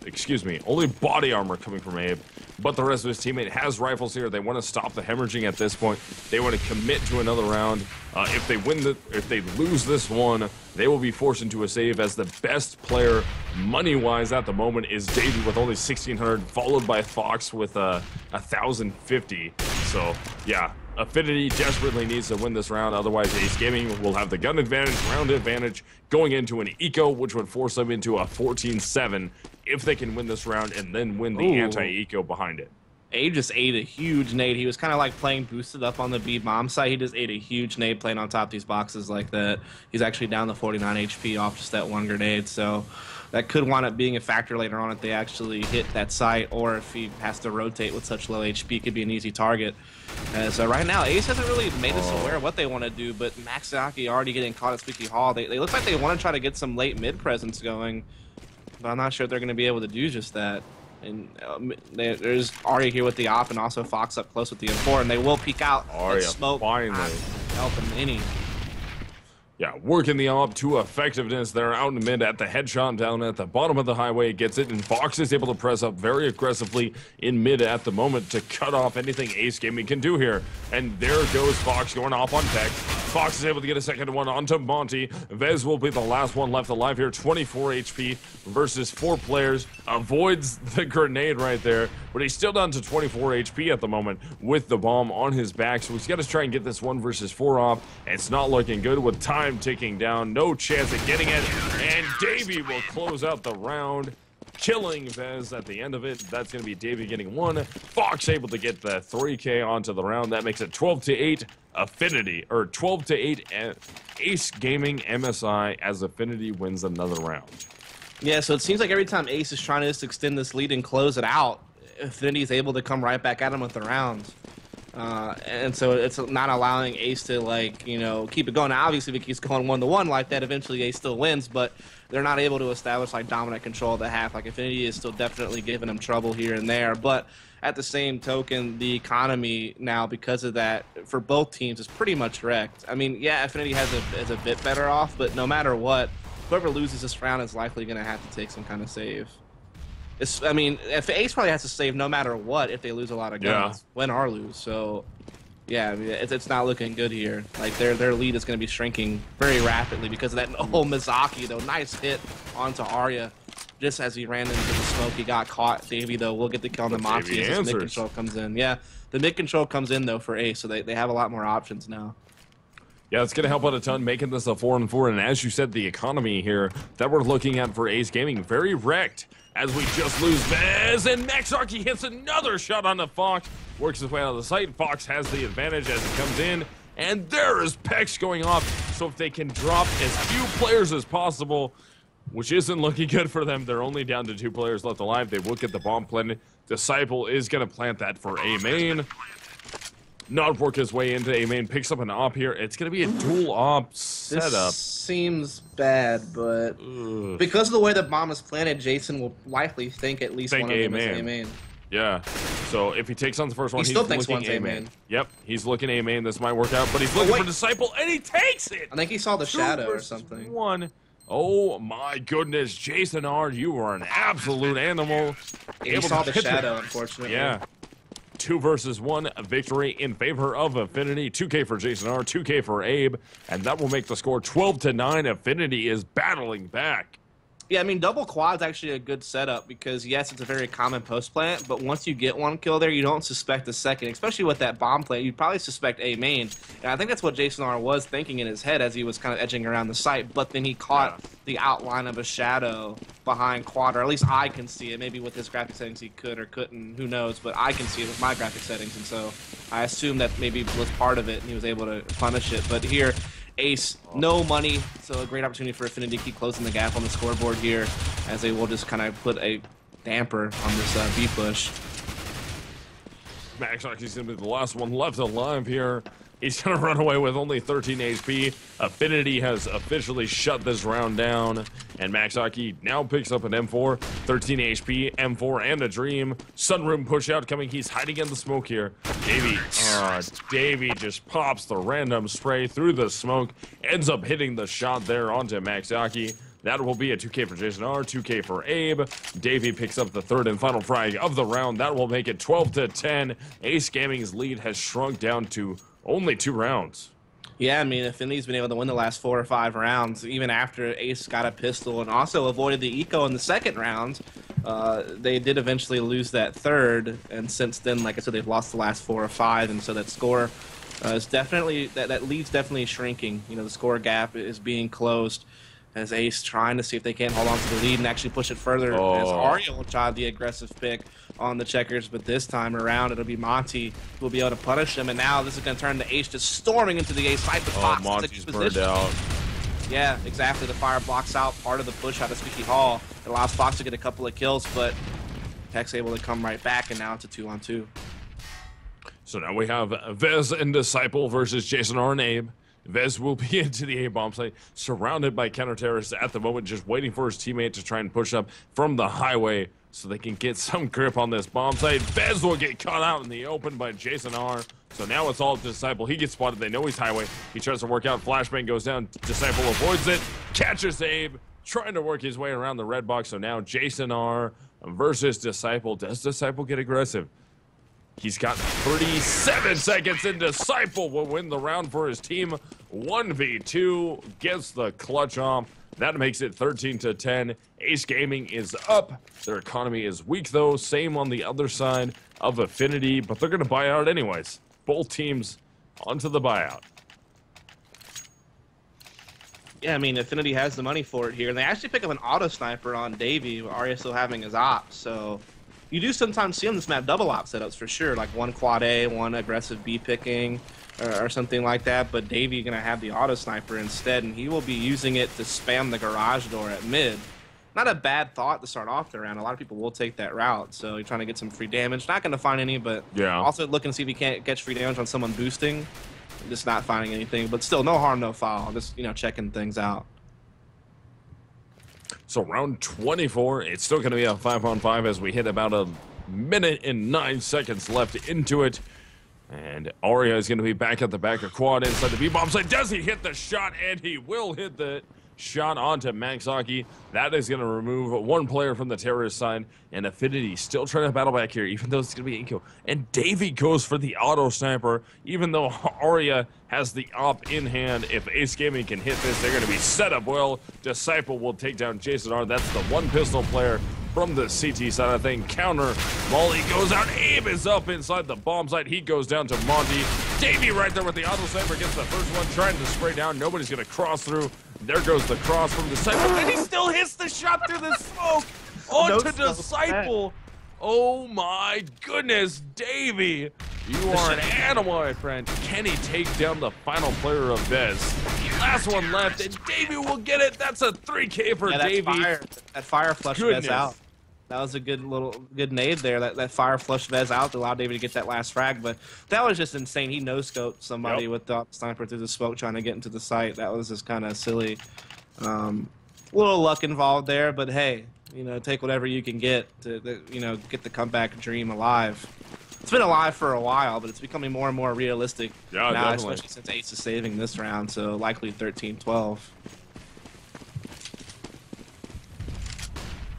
Excuse me, only body armor coming from Abe. But the rest of his teammate has rifles here. They want to stop the hemorrhaging at this point. They want to commit to another round. If they lose this one, they will be forced into a save, as the best player money-wise at the moment is Davey with only 1,600, followed by Fox with 1,050. So yeah, affNity desperately needs to win this round. Otherwise, Ace Gaming will have the gun advantage, round advantage, going into an eco, which would force them into a 14-7 if they can win this round and then win the anti-eco behind it. Abe just ate a huge nade. He was kind of like playing boosted up on the B bomb side. He just ate a huge nade playing on top of these boxes like that. He's actually down to 49 HP off just that one grenade, so that could wind up being a factor later on if they actually hit that site, or if he has to rotate with such low HP, could be an easy target. So right now, Ace hasn't really made us aware of what they want to do, but Maxaki already getting caught at Squeaky Hall. They look like they want to try to get some late mid presence going, but I'm not sure if they're going to be able to do just that. And there's Arya here with the op, and also Fox up close with the M4, and they will peek out. Arya smoke finally helping any. Yeah, working the op to effectiveness. They're out in mid at the headshot down at the bottom of the highway. Gets it, and Fox is able to press up very aggressively in mid at the moment to cut off anything Ace Gaming can do here. And there goes Fox going off on tech. Fox is able to get a second one onto Monty. Vez will be the last one left alive here. 24 HP versus 4 players. Avoids the grenade right there, but he's still down to 24 HP at the moment with the bomb on his back. So he's got to try and get this 1 versus 4 off. It's not looking good with time ticking down. No chance of getting it. And Davey will close out the round, killing Vez at the end of it. That's going to be Davey getting 1. Fox able to get the 3K onto the round. That makes it 12-8 affNity, or 12-8 Ace Gaming MSI, as affNity wins another round. Yeah, so it seems like every time Ace is trying to just extend this lead and close it out, affNity is able to come right back at him with the rounds. And so it's not allowing Ace to, like, you know, keep it going. Now, obviously, if it keeps going 1-1 like that, eventually Ace still wins, but they're not able to establish, like, dominant control of the half. Like, affNity is still definitely giving them trouble here and there, but at the same token, the economy now, because of that, for both teams, is pretty much wrecked. I mean, yeah, affNity has a bit better off, but no matter what, whoever loses this round is likely going to have to take some kind of save. I mean, if Ace probably has to save no matter what if they lose a lot of guns, win or lose. So, yeah, I mean, it's not looking good here. Like, their lead is going to be shrinking very rapidly because of that. Oh, Mizaki, though, nice hit onto Arya. Just as he ran into the smoke, he got caught. Davey, though, will get the kill on the Monty as his mid control comes in. Yeah, the mid control comes in, though, for Ace, so they have a lot more options now. Yeah, it's going to help out a ton, making this a 4-4. And as you said, the economy here that we're looking at for Ace Gaming, very wrecked. As we just lose Vez, and Maxaki hits another shot on the Fox. Works his way out of the site. Fox has the advantage as he comes in. And there is Pex going off. So if they can drop as few players as possible, which isn't looking good for them. They're only down to 2 players left alive. They will get the bomb planted. Disciple is going to plant that for A main. Not work his way into A main. Picks up an op here. It's going to be a dual op setup. This seems bad, but because of the way the bomb is planted, Jason will likely think at least one of them is A main. Yeah. So if he takes on the first one, he still thinks one's A main. Yep. He's looking A main. This might work out, but he's looking for Disciple, and he takes it. I think he saw the shadow or something. 1. Oh my goodness, Jason R, you are an absolute animal. He saw the shadow, unfortunately. Yeah. 2 versus 1 victory in favor of affNity. 2K for Jason R, 2K for Abe, and that will make the score 12-9. affNity is battling back. Yeah, I mean, double quad's actually a good setup because, yes, it's a very common post plant, but once you get one kill there, you don't suspect a second, especially with that bomb plant. You'd probably suspect A main, and I think that's what Jason R was thinking in his head as he was kind of edging around the site, but then he caught the outline of a shadow behind quad, or at least I can see it. Maybe with his graphic settings he could or couldn't, who knows, but I can see it with my graphic settings, and so I assume that maybe was part of it, and he was able to punish it. But here, Ace, no money, so a great opportunity for affNity to keep closing the gap on the scoreboard here, as they will just kind of put a damper on this B push. maxoki's going to be the last one left alive here. He's going to run away with only 13 HP. affNity has officially shut this round down, and maxoki now picks up an M4, 13 HP, M4, and a Dream. Sunroom push out coming. He's hiding in the smoke here. Davey just pops the random spray through the smoke, ends up hitting the shot there onto maxoki. That will be a 2K for Jason R, 2K for Abe. Davey picks up the third and final frag of the round. That will make it 12-10. Ace Gaming's lead has shrunk down to only 2 rounds. Yeah, I mean, affNity's been able to win the last 4 or 5 rounds, even after Ace got a pistol and also avoided the eco in the second round. They did eventually lose that third, and since then, like I said, they've lost the last 4 or 5, and so that score is definitely, that lead's definitely shrinking. You know, the score gap is being closed as Ace trying to see if they can hold on to the lead and actually push it further. As Arya will try the aggressive pick on the checkers, but this time around it'll be Monty who will be able to punish him, and now this is going to turn to Ace just storming into the Ace side. Monty's burned out. Yeah, exactly. The fire blocks out part of the push out of Squeaky Hall. It allows Fox to get a couple of kills, but Tech's able to come right back, and now it's a 2-on-2. So now we have Vez and Disciple versus Jason R and Abe. Vez will be into the A-bomb site, surrounded by counter-terrorists at the moment, just waiting for his teammate to try and push up from the highway so they can get some grip on this bomb site. Vez will get caught out in the open by Jason R. So now it's all Disciple. He gets spotted. They know he's highway. He tries to work out. Flashbang goes down. Disciple avoids it. Catches Abe, trying to work his way around the red box. So now Jason R versus Disciple. Does Disciple get aggressive? He's got 37 seconds, and Disciple will win the round for his team. 1v2, gets the clutch off. That makes it 13-10. Ace Gaming is up. Their economy is weak, though. Same on the other side of affNity, but they're going to buy out anyways. Both teams onto the buyout. Yeah, I mean, affNity has the money for it here, and they actually pick up an auto sniper on Davey, with Arya still having his op, so you do sometimes see on this map double op setups for sure, like one quad A, one aggressive B picking, or something like that, but Davey gonna have the auto sniper instead, and he will be using it to spam the garage door at mid. Not a bad thought to start off the round. A lot of people will take that route, so you're trying to get some free damage. Not gonna find any, but yeah, also looking to see if he can't catch free damage on someone boosting. Just not finding anything, but still, no harm, no foul. Just, you know, checking things out. So round 24, it's still going to be a 5-on-5 as we hit about a minute and 9 seconds left into it. And Arya is going to be back at the back of quad inside the B-bomb site. Does he hit the shot? And he will hit the shot onto maxoki. That is going to remove one player from the terrorist side. And affNity still trying to battle back here, even though it's going to be Inko. And Davey goes for the auto sniper, even though Arya has the op in hand. If Ace Gaming can hit this, they're going to be set up well. Disciple will take down Jason R. That's the one pistol player from the CT side, I think. Counter. Molly goes out. Abe is up inside the bomb site. He goes down to Monty. Davey right there with the auto sniper gets the first one, trying to spray down. Nobody's going to cross through. There goes the cross from Disciple, and he still hits the shot through the smoke onto Disciple. Oh my goodness, Davey, you are an animal, my friend. Can he take down the final player of Vez? Last one left, and Davey will get it. That's a 3K for Davey. That fire flush Vez out. That was a good nade there. That fire flushed Vez out to allow Davey to get that last frag, but that was just insane. He no-scoped somebody with the sniper through the smoke trying to get into the site. That was just kind of silly. Little luck involved there, but hey, you know, take whatever you can get to you know, get the comeback dream alive. It's been alive for a while, but it's becoming more and more realistic now, definitely. Especially since Ace is saving this round, so likely 13-12.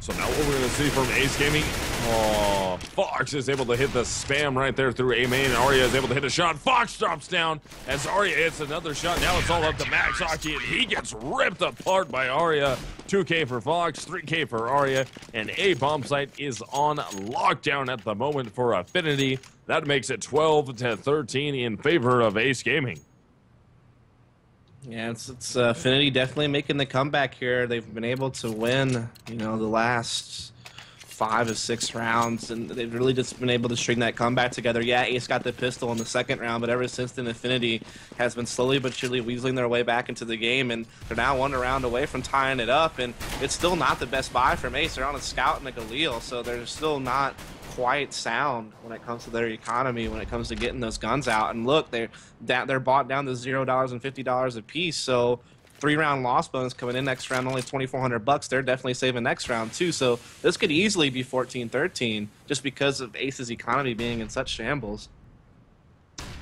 So now what we're going to see from Ace Gaming, Oh, Fox is able to hit the spam right there through A main, and Arya is able to hit a shot. Fox drops down as Arya hits another shot. Now it's all up to Max Hockey, and he gets ripped apart by Arya. 2K for Fox, 3K for Arya, and A bomb site is on lockdown at the moment for affNity. That makes it 12-13 in favor of Ace Gaming. Yeah, it's affNity definitely making the comeback here. They've been able to win, the last 5 of 6 rounds, and they've really just been able to string that comeback together. Yeah, Ace got the pistol in the second round, but ever since then, affNity has been slowly but surely weaseling their way back into the game, and they're now 1 round away from tying it up, and it's still not the best buy from Ace. They're on a Scout and a Galil, so they're still not quite sound when it comes to their economy, when it comes to getting those guns out. And look, they're bought down to $0 and $50 a piece, so 3-round loss bonus coming in next round, only $2,400. They're definitely saving next round too. So this could easily be 14-13 just because of Ace's economy being in such shambles.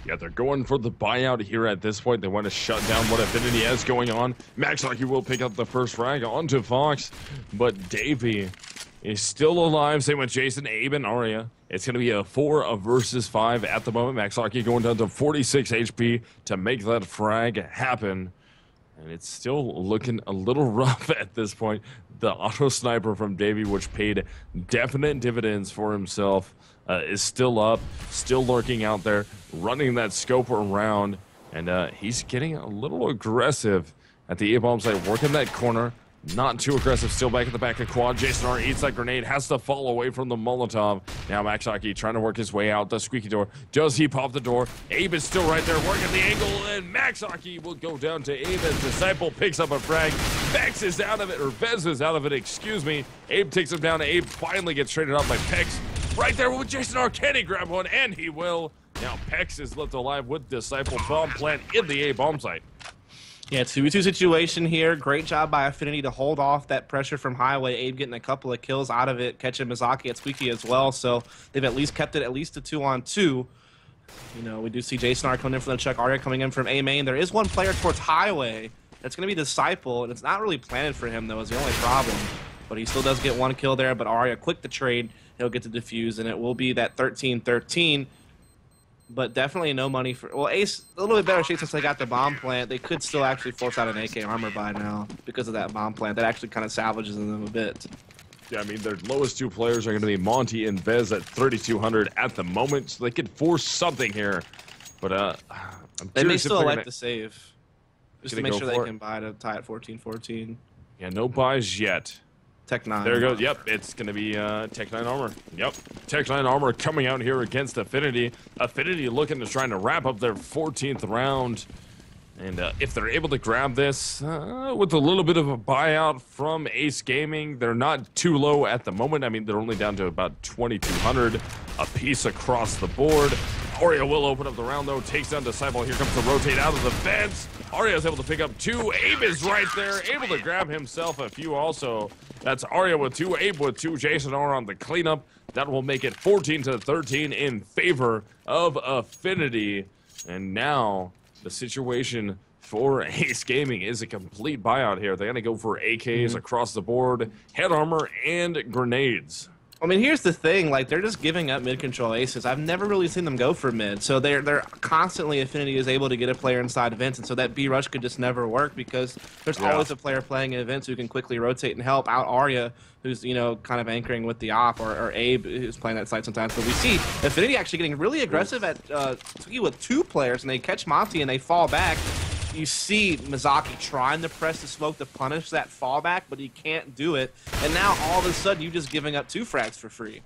Yeah, they're going for the buyout here at this point. They want to shut down what affNity has going on. Max Hockey will pick up the first frag onto Fox, but Davey is still alive. Same with Jason, Abe, and Arya. It's going to be a 4 versus 5 at the moment. Max Hockey going down to 46 HP to make that frag happen. And it's still looking a little rough at this point. The auto sniper from Davey, which paid definite dividends for himself, is still up, still lurking out there, running that scope around. And he's getting a little aggressive at the A-bomb site, working that corner. Not too aggressive, still back at the back of quad. Jason R eats that grenade, has to fall away from the Molotov. Now Max Hockey trying to work his way out the squeaky door. Does he pop the door? Abe is still right there working the angle, and Max Hockey will go down to Abe as Disciple picks up a frag. Vex is out of it, or Vez is out of it, excuse me. Abe takes him down. Abe finally gets traded off by Pex. Right there with Jason R. Can he grab one? And he will. Now Pex is left alive with Disciple bomb plant in the A bomb site. Yeah, 2v2 situation here. Great job by affNity to hold off that pressure from Highway. Abe getting a couple of kills out of it, catching Mizaki at Squeaky as well. So they've at least kept it at least a 2-on-2. We do see Jason R coming in from the check. Arya coming in from A main. There is one player towards Highway. That's going to be Disciple, and it's not really planted for him, though, is the only problem. But he still does get 1 kill there, but Arya quick to trade. He'll get to defuse, and it will be that 13-13. But definitely no money for... Well, Ace, a little bit better shape since they got the bomb plant. They could still actually force out an AK armor by now because of that bomb plant. That actually kind of salvages them a bit. Yeah, I mean, their lowest 2 players are going to be Monty and Vez at 3,200 at the moment, so they could force something here. But they may still elect to save, just to make sure they can buy to tie at 14-14. Yeah, no buys yet. Tech 9. There it goes. Yep, it's going to be Tech 9 armor. Yep, Tech 9 armor coming out here against affNity. affNity looking to trying to wrap up their 14th round. And if they're able to grab this with a little bit of a buyout from Ace Gaming, they're not too low at the moment. I mean, they're only down to about 2,200 a piece across the board. Arya will open up the round, though. Takes down Disciple. Here comes the rotate out of the fence. Arya is able to pick up 2. Abe is right there, able to grab himself a few also. That's Arya with 2, Abe with 2, Jason R on the cleanup. That will make it 14-13 in favor of affNity. And now the situation for Ace Gaming is a complete buyout here. They're going to go for AKs across the board, head armor, and grenades. I mean, here's the thing, like, they're just giving up mid-control aces. I've never really seen them go for mid, so they're constantly, affNity is able to get a player inside events, and so that B-rush could just never work because there's always a player playing in events who can quickly rotate and help out Arya, who's, kind of anchoring with the op, or Abe, who's playing that side sometimes. But we see affNity actually getting really aggressive at with 2 players, and they catch Monty and they fall back. You see Mizaki trying to press the smoke to punish that fallback, but he can't do it. And now all of a sudden you're just giving up 2 frags for free.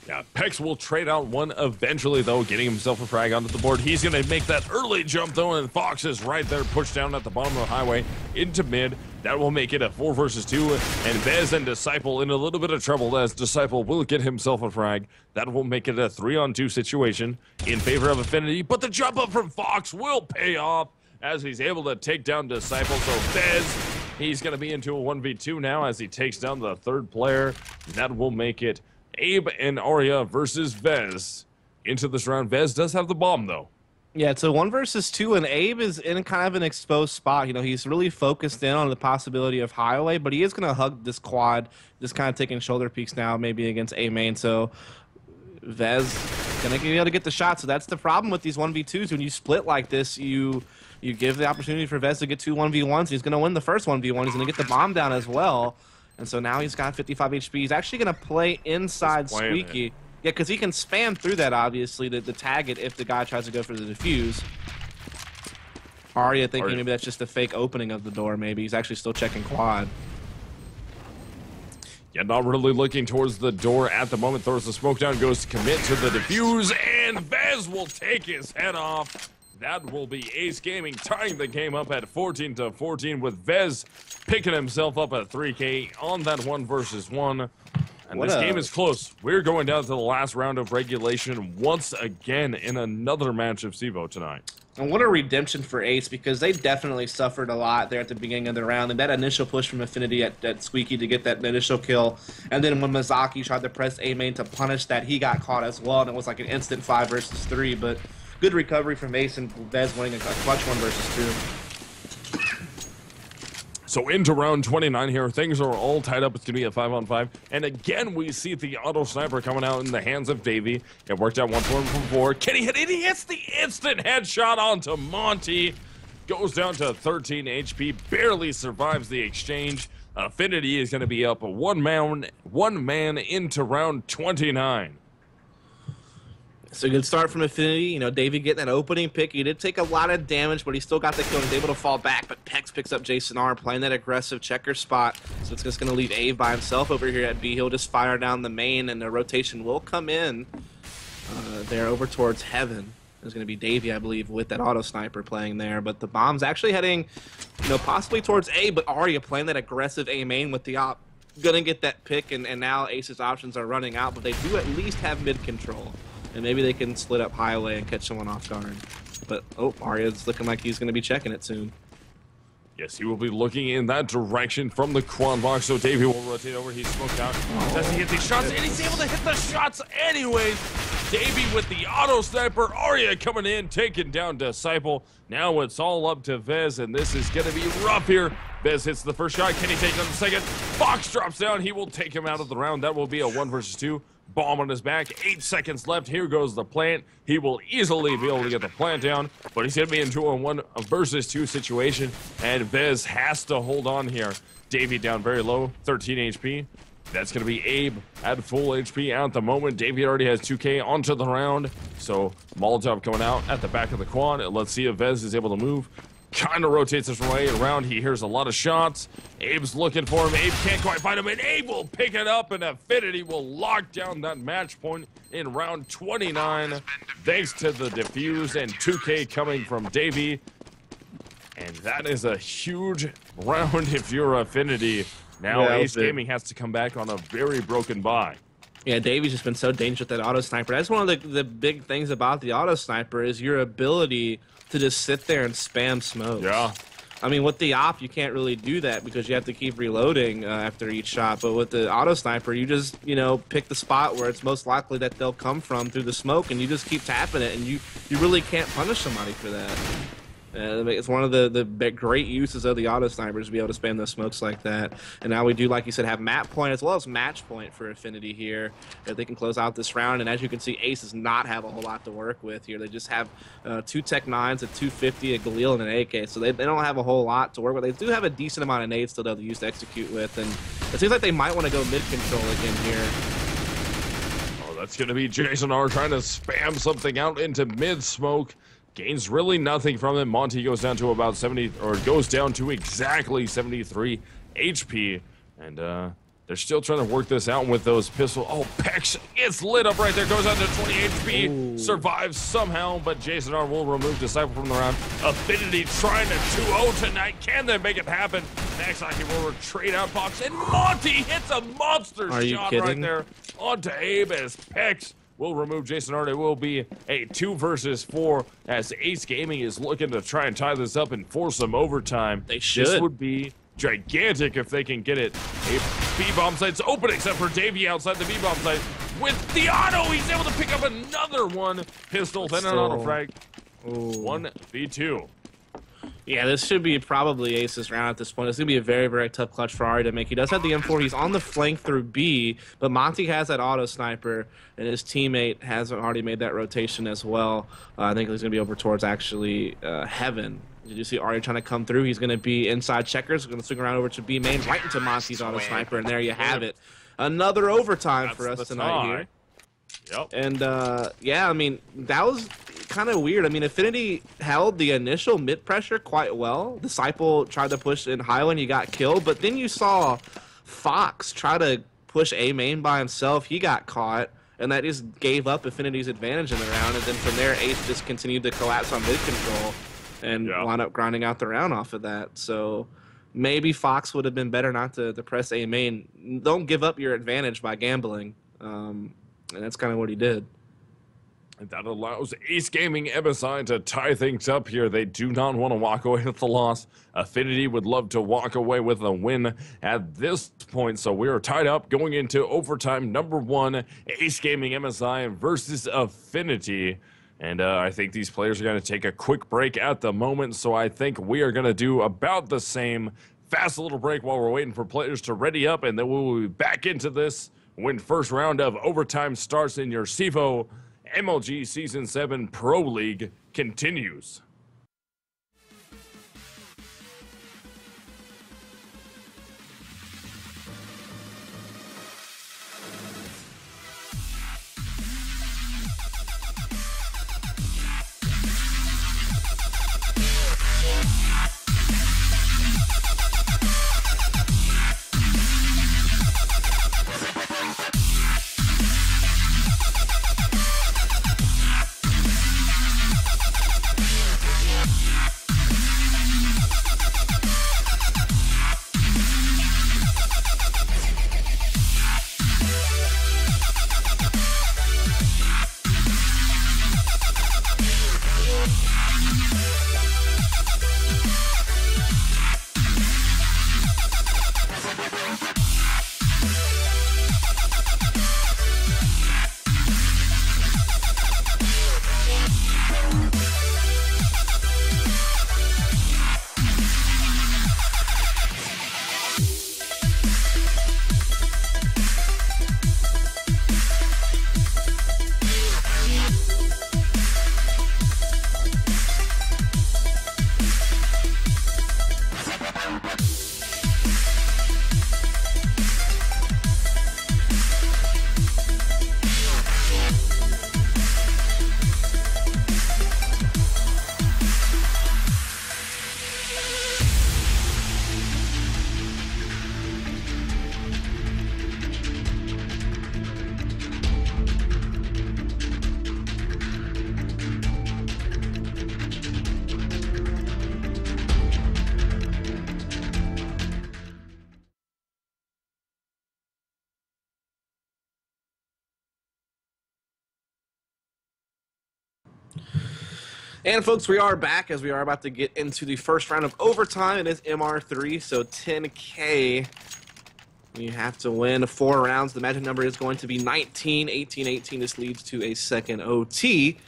Yeah, Pex will trade out 1 eventually, though, getting himself a frag onto the board. He's going to make that early jump, though, and Fox is right there, pushed down at the bottom of the highway into mid. That will make it a 4 versus 2, and Vez and Disciple in a little bit of trouble as Disciple will get himself a frag. That will make it a 3-on-2 situation in favor of affNity, but the jump up from Fox will pay off as he's able to take down Disciple. So Vez, he's going to be into a 1v2 now as he takes down the 3rd player. That will make it Abe and Arya versus Vez into this round. Vez does have the bomb, though. Yeah, it's a 1 versus 2, and Abe is in kind of an exposed spot. You know, he's really focused in on the possibility of highway, but he is going to hug this quad, just kind of taking shoulder peeks now, maybe against A main. So Vez gonna be able to get the shot. So that's the problem with these 1v2s. When you split like this, you give the opportunity for Vez to get 2 1v1s. He's gonna win the first 1v1. He's gonna get the bomb down as well. And so now he's got 55 HP. He's actually gonna play inside Squeaky. Yeah, because he can spam through that, obviously, to tag it if the guy tries to go for the defuse. Arya thinking maybe that's just a fake opening of the door, maybe. He's actually still checking quad. Yeah, not really looking towards the door at the moment. Throws the smoke down, goes to commit to the defuse, and Vez will take his head off. That will be Ace Gaming tying the game up at 14-14 with Vez picking himself up at 3K on that 1 versus 1. And this game is close. We're going down to the last round of regulation once again in another match of CEVO tonight. And what a redemption for Ace, because they definitely suffered a lot there at the beginning of the round. And that initial push from affNity at Squeaky to get that initial kill. And then when Mizaki tried to press A main to punish that, he got caught as well. And it was like an instant 5 versus 3. But good recovery from Ace, and Vez winning a clutch 1 versus 2. So into round 29 here, things are all tied up. It's going to be a 5-on-5. And again, we see the auto sniper coming out in the hands of Davey. It worked out 1 for him from 4. Can he hit it? He hits the instant headshot onto Monty. Goes down to 13 HP, barely survives the exchange. affNity is going to be up a one man into round 29. So good start from affNity. You know, Davey getting that opening pick. He did take a lot of damage, but he still got the kill and was able to fall back. But Pex picks up Jason R, playing that aggressive checker spot. So it's just going to leave Ave by himself over here at B. He'll just fire down the main, and the rotation will come in there over towards Heaven. There's going to be Davey, I believe, with that auto sniper playing there. But the bomb's actually heading, you know, possibly towards A, but Arya playing that aggressive A main with the op. Gonna get that pick, and now Ace's options are running out, but they do at least have mid control. And maybe they can split up highway and catch someone off guard. But, oh, Arya's looking like he's going to be checking it soon. Yes, he will be looking in that direction from the quad box, so Davey will rotate over. He's smoked out. Does he hit these shots? And he's able to hit the shots anyways. Davey with the auto sniper. Arya coming in, taking down Disciple. Now it's all up to Vez, and this is going to be rough here. Vez hits the first shot. Can he take down the second? Fox drops down. He will take him out of the round. That will be a 1 versus 2. Bomb on his back, 8 seconds left. Here goes the plant. He will easily be able to get the plant down, but he's going to be into a 1 versus 2 situation, and Vez has to hold on here. Davey down very low, 13 HP. That's going to be Abe at full HP at the moment. Davey already has 2K onto the round, so Molotov coming out at the back of the quad. Let's see if Vez is able to move. Kind of rotates his way around. He hears a lot of shots. Abe's looking for him. Abe can't quite find him, and Abe will pick it up, and affNity will lock down that match point in round 29, thanks to the defuse and 2K coming from Davey. And that is a huge round if you're affNity. Now Ace Gaming has to come back on a very broken buy. Yeah, Davey's just been so dangerous with that auto sniper. That's one of the big things about the auto sniper is your ability to just sit there and spam smokes. Yeah. I mean, with the op, you can't really do that because you have to keep reloading after each shot. But with the auto sniper, you just, you know, pick the spot where it's most likely that they'll come from through the smoke, and you just keep tapping it, and you really can't punish somebody for that. It's one of the great uses of the auto snipers to be able to spam those smokes like that. And now we do, like you said, have map point as well as match point for affNity here. If they can close out this round. And as you can see, Ace does not have a whole lot to work with here. They just have 2 Tech 9s, a 250, a Galil, and an AK. So they don't have a whole lot to work with. They do have a decent amount of nades still to use to execute with. And it seems like they might want to go mid-control again here. Oh, that's going to be Jason R trying to spam something out into mid-smoke. Gains really nothing from it. Monty goes down to about 70, or goes down to exactly 73 HP. And they're still trying to work this out with those pistols. Oh, Pex gets lit up right there. Goes out to 20 HP. Ooh. Survives somehow, but Jason R will remove Disciple from the round. affNity trying to 2-0 tonight. Can they make it happen? Next, he will retreat out box. And Monty hits a monster shot right there onto Abe as Pex will remove Jason R. It will be a 2 versus 4 as Ace Gaming is looking to try and tie this up and force some overtime. They should. This would be gigantic if they can get it. A B-bomb site's open except for Davey outside the B-bomb site. With the auto, he's able to pick up another one. Pistol, then an auto frag. Ooh. 1v2. Yeah, this should be probably Ace's round at this point. It's going to be a very, very tough clutch for Ari to make. He does have the M4. He's on the flank through B, but Monty has that auto sniper, and his teammate hasn't already made that rotation as well. I think he's going to be over towards, actually, Heaven. Did you see Ari trying to come through? He's going to be inside checkers. Going to swing around over to B main, right into Monty's auto sniper, and there you have it. Another overtime for us tonight here. Yep. And, yeah, I mean, that was kind of weird. I mean, affNity held the initial mid pressure quite well. Disciple tried to push in high when he got killed, but then you saw Fox try to push A main by himself. He got caught, and that just gave up affNity's advantage in the round. And then from there, Ace just continued to collapse on mid control and wound up grinding out the round off of that. So maybe Fox would have been better not to press A main. Don't give up your advantage by gambling. And that's kind of what he did. And that allows Ace Gaming MSI to tie things up here. They do not want to walk away with the loss. affNity would love to walk away with a win at this point. So we are tied up going into overtime number 1. Ace Gaming MSI versus affNity. And I think these players are going to take a quick break at the moment. So I think we are going to do about the same. Fast little break while we're waiting for players to ready up. And then we will be back into this when first round of overtime starts in your CEVO MLG Season 7 Pro League continues. And folks, we are back as we are about to get into the first round of overtime. It is MR3, so 10K. You have to win 4 rounds. The magic number is going to be 19, 18, 18. This leads to a second OT.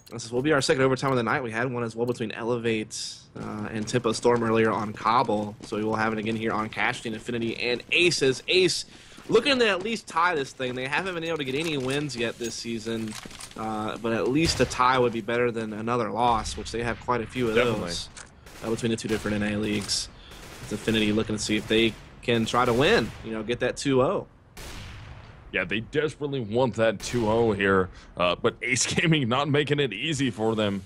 This will be our second overtime of the night. We had one as well between Elevate and Tempo Storm earlier on Cobble. So we will have it again here on Casting, affNity, and Aces. Ace looking to at least tie this thing. They haven't been able to get any wins yet this season, but at least a tie would be better than another loss, which they have quite a few of those between the two different NA leagues. It's affNity looking to see if they can try to win, get that 2-0. Yeah, they desperately want that 2-0 here, but Ace Gaming not making it easy for them.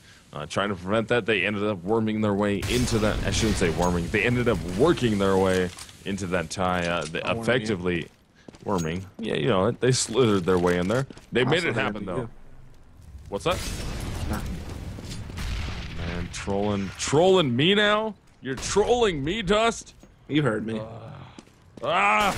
Trying to prevent that, they ended up worming their way into that. I shouldn't say worming. They ended up working their way into that tie. They effectively worming. Yeah, they slithered their way in there. They made it happen, though. What's that? Man, trolling me now? You're trolling me, Dust? You heard me. But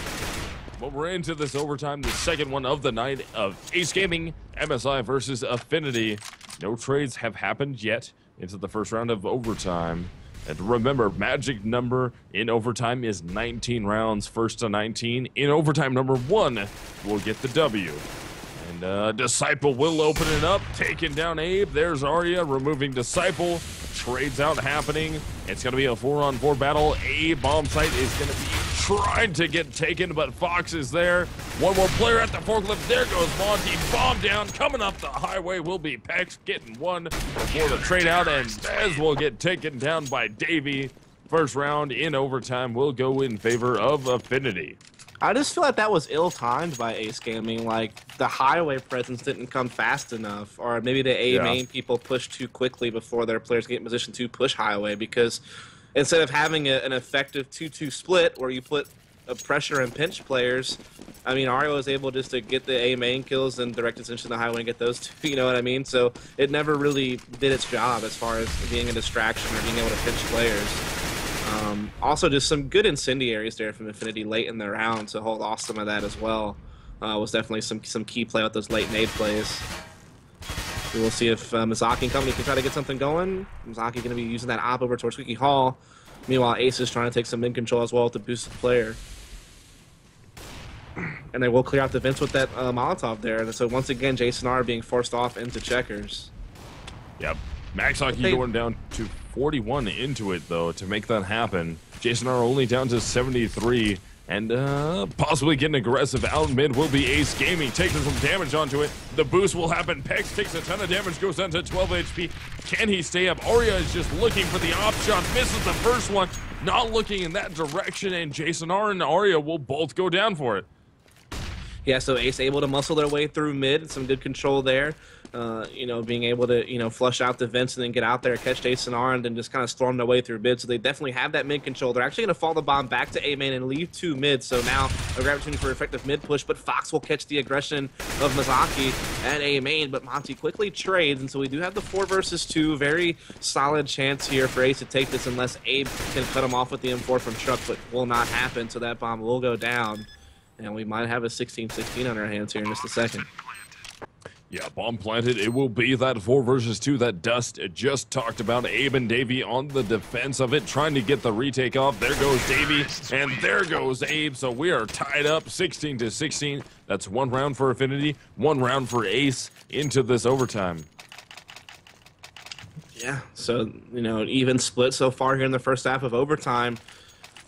we're into this overtime, the second one of the night of Ace Gaming MSI versus affNity. No trades have happened yet into the first round of overtime. And remember, magic number in overtime is 19 rounds, first to 19. In overtime number 1, we'll get the W. And Disciple will open it up, taking down Abe. There's Arya removing Disciple. Trades out happening. It's going to be a 4-on-4 battle. Abe bomb site is going to be trying to get taken, but Fox is there. One more player at the forklift. There goes Monty. Bomb down. Coming up the highway will be Pex getting one before the trade out, and Bez will get taken down by Davey. First round in overtime will go in favor of affNity. I just feel like that was ill-timed by Ace Gaming. Like, the highway presence didn't come fast enough, or maybe the A main people pushed too quickly before their players get in position to push highway, because instead of having an effective 2-2 split where you put a pressure and pinch players, I mean, Aria was able just to get the A main kills and direct attention to the highway and get those two, you know what I mean? So it never really did its job as far as being a distraction or being able to pinch players. Also, just some good incendiaries there from affNity late in the round to hold off some of that as well. Was definitely some key play with those late nade plays. We will see if Mizaki and company can try to get something going. Mizaki going to be using that op over towards Squeaky Hall. Meanwhile, Ace is trying to take some mid control as well to boost the player. And they will clear out the vents with that Molotov there. And so once again, Jason R being forced off into checkers. Yep. Max Hockey going down to 41 into it, though, to make that happen. Jason R only down to 73, and possibly getting aggressive out mid will be Ace Gaming, taking some damage onto it. The boost will happen. Pex takes a ton of damage, goes down to 12 HP. Can he stay up? Arya is just looking for the op shot, misses the first one, not looking in that direction, and Jason R and Arya will both go down for it. Yeah, so Ace able to muscle their way through mid, some good control there. You know, being able to, you know, flush out the vents and then get out there, catch Jason R, and then just kind of storm their way through mid. So they definitely have that mid control. They're actually going to fall the bomb back to A main and leave 2 mid. So now a great opportunity for effective mid push, but Fox will catch the aggression of Mizaki and A main, but Monty quickly trades, and so we do have the 4 versus 2. Very solid chance here for Ace to take this unless Abe can cut him off with the M4 from Truck, but will not happen, so that bomb will go down. And we might have a 16-16 on our hands here in just a second. Yeah, bomb planted. It will be that 4 versus 2 that Dust just talked about. Abe and Davey on the defense of it, trying to get the retake off. There goes Davey, and there goes Abe. So we are tied up 16-16. That's 1 round for affNity, 1 round for Ace into this overtime. Yeah, so, you know, even split so far here in the first half of overtime,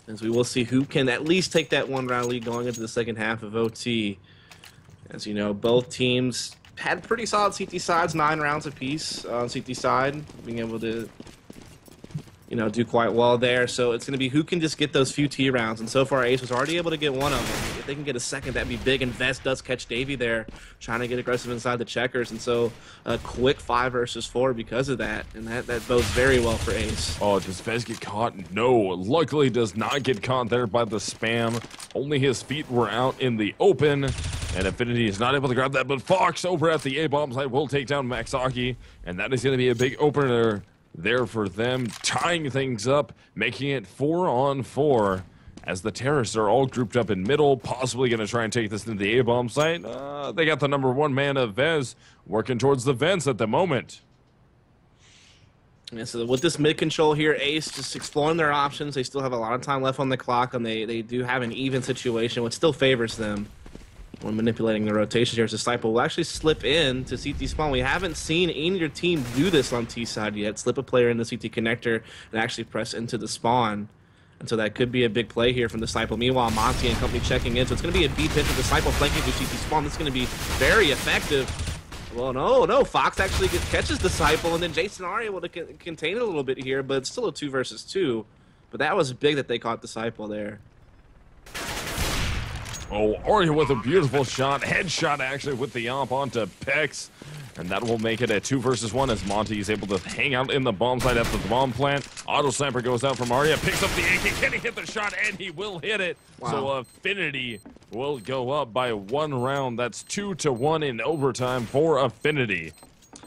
as we will see who can at least take that 1 round lead going into the second half of OT. As you know, both teams had pretty solid CT sides, 9 rounds apiece on CT side, being able to, you know, do quite well there. So it's going to be who can just get those few T rounds. And so far, Ace was already able to get 1 of them. If they can get a second, that'd be big. And Vest does catch Davey there, trying to get aggressive inside the checkers. And so a quick 5 versus 4 because of that. And that bodes very well for Ace. Oh, does Vest get caught? No. Luckily does not get caught there by the spam. Only his feet were out in the open. And affNity is not able to grab that, but Fox over at the A-bomb side will take down Maxaki, and that is going to be a big opener there for them, tying things up, making it 4-on-4 as the terrorists are all grouped up in middle, possibly going to try and take this into the A-bomb site. They got the #1 man of Vez working towards the vents at the moment. Yeah, so with this mid control here, Ace just exploring their options. They still have a lot of time left on the clock, and they do have an even situation, which still favors them. When manipulating the rotation here, Disciple will actually slip in to CT spawn. We haven't seen either team do this on T side yet. Slip a player in the CT connector and actually press into the spawn. And so that could be a big play here from Disciple. Meanwhile, Monty and company checking in. So it's going to be a B pinch with Disciple flanking through CT spawn. This is going to be very effective. Well, no. Fox actually catches Disciple, and then Jason are able to contain it a little bit here, but it's still a 2 versus 2. But that was big that they caught Disciple there. Oh, Arya with a beautiful shot. Headshot, actually, with the op onto Pex. And that will make it a 2 versus 1 as Monty is able to hang out in the bomb site after the bomb plant. Auto sniper goes out from Arya, picks up the AK. Can he hit the shot? And he will hit it. Wow. So affNity will go up by 1 round. That's 2-1 in overtime for affNity.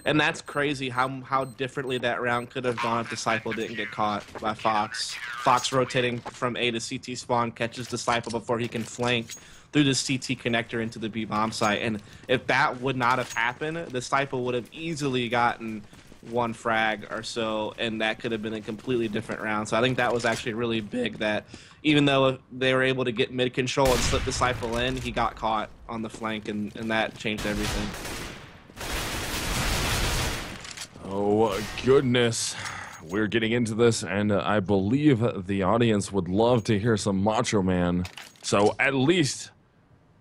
And that's crazy how differently that round could have gone if Disciple didn't get caught by Fox. Fox rotating from A to CT spawn, catches Disciple before he can flank through the CT connector into the B bomb site. And if that would not have happened, Disciple would have easily gotten one frag or so, and that could have been a completely different round. So I think that was actually really big that even though they were able to get mid control and slip Disciple in, he got caught on the flank, and that changed everything. Oh, goodness. We're getting into this, and I believe the audience would love to hear some Macho Man. So at least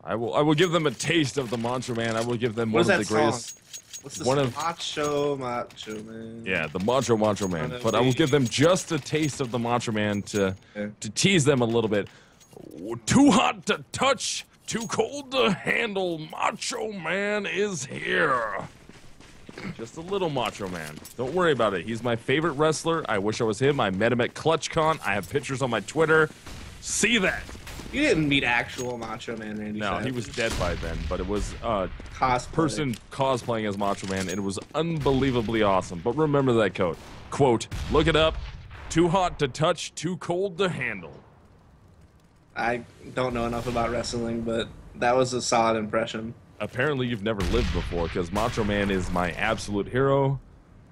I will give them a taste of the Macho Man. I will give them one of the greatest. What's this? Macho Man. Yeah, the Macho Man. But I will give them just a taste of the Macho Man to tease them a little bit. Too hot to touch, too cold to handle. Macho Man is here. Just a little Macho Man. Don't worry about it. He's my favorite wrestler. I wish I was him. I met him at ClutchCon. I have pictures on my Twitter. See that. You didn't meet actual Macho Man, Randy. No, he was dead by then, but it was a person cosplaying as Macho Man, and it was unbelievably awesome. But remember that quote, look it up, too hot to touch, too cold to handle. I don't know enough about wrestling, but that was a solid impression. Apparently you've never lived before, because Macho Man is my absolute hero.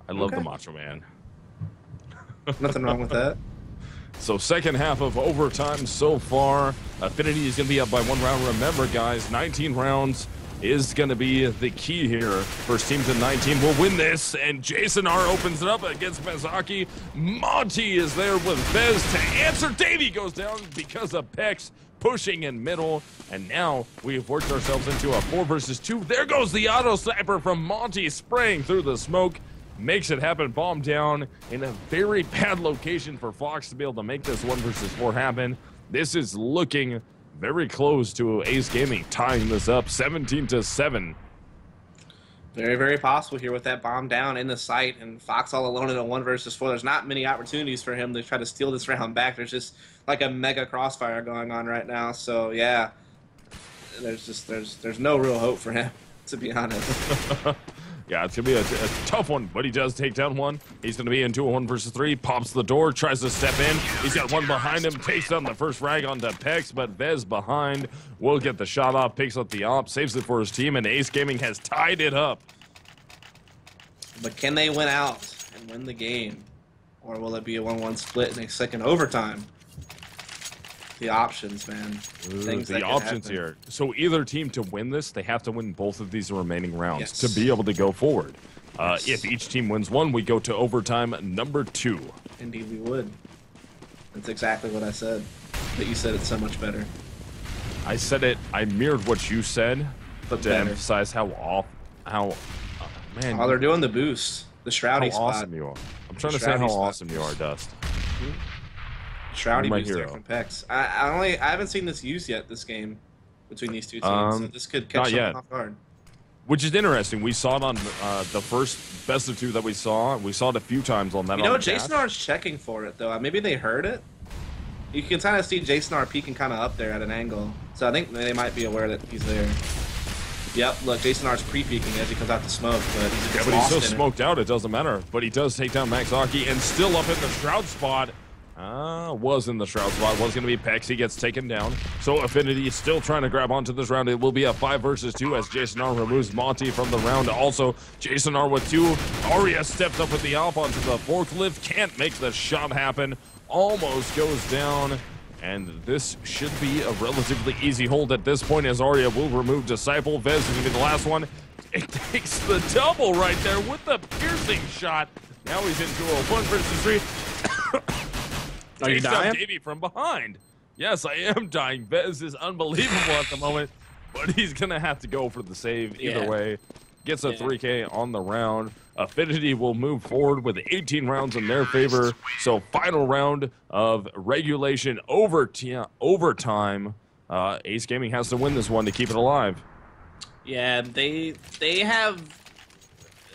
I love the Macho Man. Nothing wrong with that. So second half of overtime so far. affNity is going to be up by 1 round. Remember, guys, 19 rounds is going to be the key here. First team to 19 will win this, and Jason R opens it up against Mezaki. Monty is there with Vez to answer. Davey goes down because of Pex pushing in middle, and now we've worked ourselves into a 4 versus 2. There goes the auto sniper from Monty, spraying through the smoke. Makes it happen. Bomb down in a very bad location for Fox to be able to make this 1 versus 4 happen. This is looking very close to Ace Gaming tying this up 17-7. Very, very possible here with that bomb down in the site, and Fox all alone in a 1 versus 4. There's not many opportunities for him to try to steal this round back. There's just like a mega crossfire going on right now. So yeah, there's no real hope for him, to be honest. Yeah, it's going to be a tough one, but he does take down one. He's going to be into a 1 versus 3, pops the door, tries to step in. He's got one behind him, takes down the first frag onto Pex, but Vez behind will get the shot off, picks up the op, saves it for his team, and Ace Gaming has tied it up. But can they win out and win the game? Or will it be a 1-1 split in a second overtime? The options, man. The options here. So either team to win this, they have to win both of these remaining rounds to be able to go forward. If each team wins one, we go to overtime number 2. Indeed we would. That's exactly what I said. But you said it so much better. I said it, I mirrored what you said, but to emphasize man. Oh, they're doing the boost. The Shroudy spot. Awesome you are. I'm trying to say how awesome you are, Dust. Shroudy boost there from Pex. I haven't seen this used yet this game between these two teams, so this could catch someone off guard. Which is interesting. We saw it on the first best of 2 that we saw. We saw it a few times on that. You know, Jason R is checking for it though. Maybe they heard it. You can kind of see Jason R peeking kind of up there at an angle, so I think they might be aware that he's there. Yep, look, Jason R's pre-peeking as he comes out to smoke, but he's so smoked out it doesn't matter. But he does take down Maxaki and still up in the Shroud spot. Was in the Shroud spot. Was going to be Pex. He gets taken down. So affNity is still trying to grab onto this round. It will be a 5 versus 2 as Jason R removes Monty from the round. Also, Jason R with 2. Arya steps up with the op onto the forklift. Can't make the shot happen. Almost goes down. And this should be a relatively easy hold at this point as Arya will remove Disciple. Vez is going to be the last one. It takes the double right there with the piercing shot. Now he's into a 1 versus 3. Are you dying? Davey from behind. Yes, I am dying. Vez is unbelievable at the moment, but he's going to have to go for the save either way. Gets a 3K on the round. affNity will move forward with 18 rounds in their favor. So final round of regulation overtime. Ace Gaming has to win this one to keep it alive. Yeah, they have...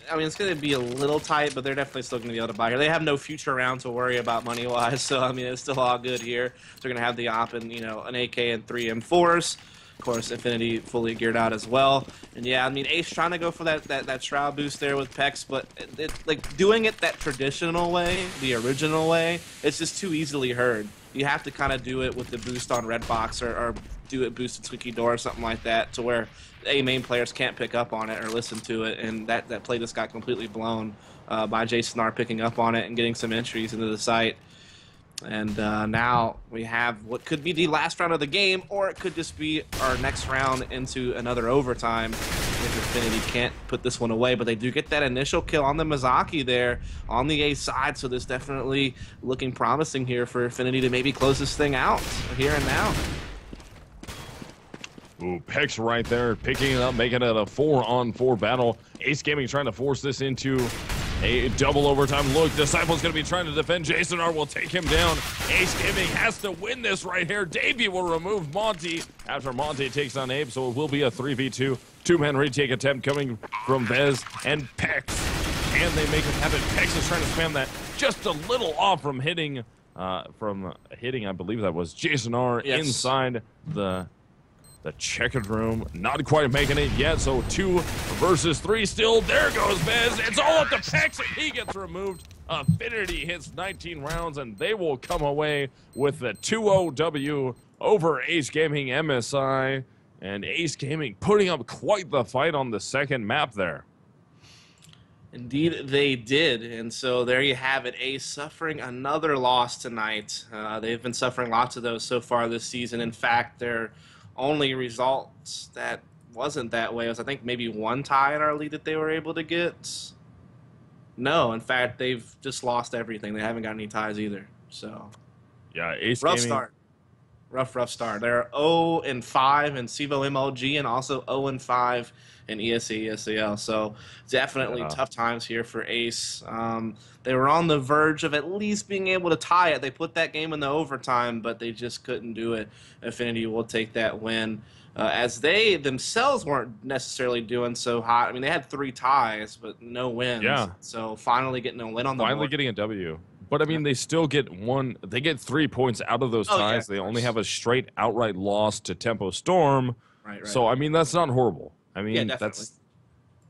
I mean, it's going to be a little tight, but they're definitely still going to be able to buy here. They have no future round to worry about money-wise, so, I mean, it's still all good here. They're going to have the op and, you know, an AK and 3 M4s. Of course, affNity fully geared out as well. And, yeah, I mean, Ace trying to go for that Shroud boost there with Pex, but, like, doing it that traditional way, the original way, it's just too easily heard. You have to kind of do it with the boost on Red Box or do it boosted squeaky door or something like that to where A main players can't pick up on it or listen to it, and that play just got completely blown by Jason R picking up on it and getting some entries into the site. And now we have what could be the last round of the game, or it could just be our next round into another overtime if affNity can't put this one away. But they do get that initial kill on the Mizaki there on the A side, so this definitely looking promising here for affNity to maybe close this thing out here and now. Ooh, Pex right there, picking it up, making it a 4-on-4 battle. Ace Gaming trying to force this into a double overtime look. Disciple's going to be trying to defend. Jason R will take him down. Ace Gaming has to win this right here. Davey will remove Monty after Monty takes on Abe, so it will be a 3v2. Two-man retake attempt coming from Vez and Pex. Can they make it happen? Pex is trying to spam that just a little off from hitting, I believe that was Jason R inside the checkered room. Not quite making it yet, so 2 versus 3 still. There goes Bez. It's all up to Pex, and he gets removed. affNity hits 19 rounds, and they will come away with the 2-0 W over Ace Gaming MSI. And Ace Gaming putting up quite the fight on the second map there. Indeed, they did. And so there you have it. Ace suffering another loss tonight. They've been suffering lots of those so far this season. In fact, they're only results that wasn't that way was, I think, maybe one tie in our league that they were able to get. No, in fact, they've just lost everything. They haven't got any ties either. So, yeah, Ace rough Gaming. Start. Rough start. They're 0-5 in CEVO MLG and also 0-5 in ESE ESEL. So definitely tough times here for Ace. They were on the verge of at least being able to tie it. They put that game in the overtime, but they just couldn't do it. affNity will take that win. As they themselves weren't necessarily doing so hot. I mean, they had 3 ties, but no wins. Yeah. So finally getting a win on the board. Finally getting a W. But, I mean, they still get they get 3 points out of those ties. Yeah, they only have a straight outright loss to Tempo Storm. Right. So, I mean, that's not horrible. I mean, yeah,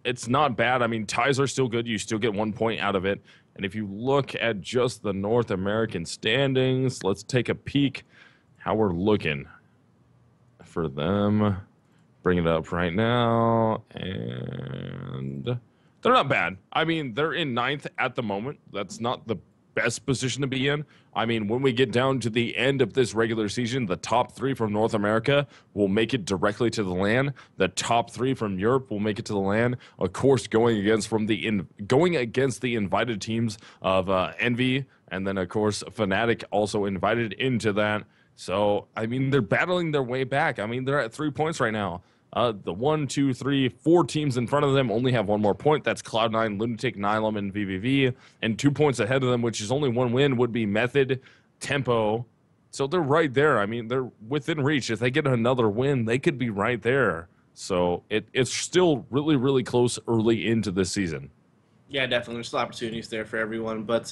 it's not bad. I mean, ties are still good. You still get 1 point out of it. And if you look at just the North American standings, let's take a peek how we're looking for them. Bring it up right now. And they're not bad. I mean, they're in 9th at the moment. That's not the best position to be in. I mean, when we get down to the end of this regular season, the top 3 from North America will make it directly to the LAN. The top 3 from Europe will make it to the LAN. Of course, going against the invited teams of Envy, and then of course Fnatic also invited into that. So I mean, they're battling their way back. I mean, they're at 3 points right now. The 1, 2, 3, 4 teams in front of them only have 1 more point. That's Cloud9, Lunatic, Nylum, and VVV. And 2 points ahead of them, which is only 1 win, would be Method, Tempo. So they're right there. I mean, they're within reach. If they get another win, they could be right there. So it's still really, really close early into this season. Yeah, definitely. There's still opportunities there for everyone. But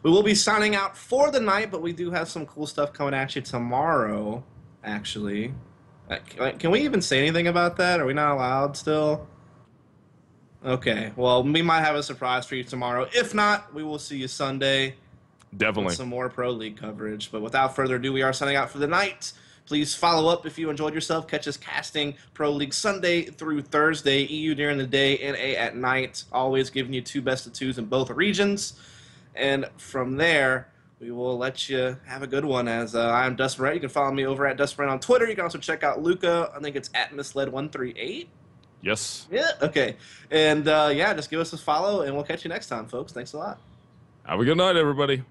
we will be signing out for the night, but we do have some cool stuff coming at you tomorrow, actually. Can we even say anything about that? Are we not allowed still? Okay, well, we might have a surprise for you tomorrow. If not, we will see you Sunday. Definitely. With some more Pro League coverage. But without further ado, we are signing out for the night. Please follow up if you enjoyed yourself. Catch us casting Pro League Sunday through Thursday, EU during the day, NA at night. Always giving you 2 best of 2s in both regions. And from there, we will let you have a good one. As I'm Dustin Wright. You can follow me over at Dustin Wright on Twitter. You can also check out Luca. I think it's at Misled138. Yes. Yeah, okay. And yeah, just give us a follow, and we'll catch you next time, folks. Thanks a lot. Have a good night, everybody.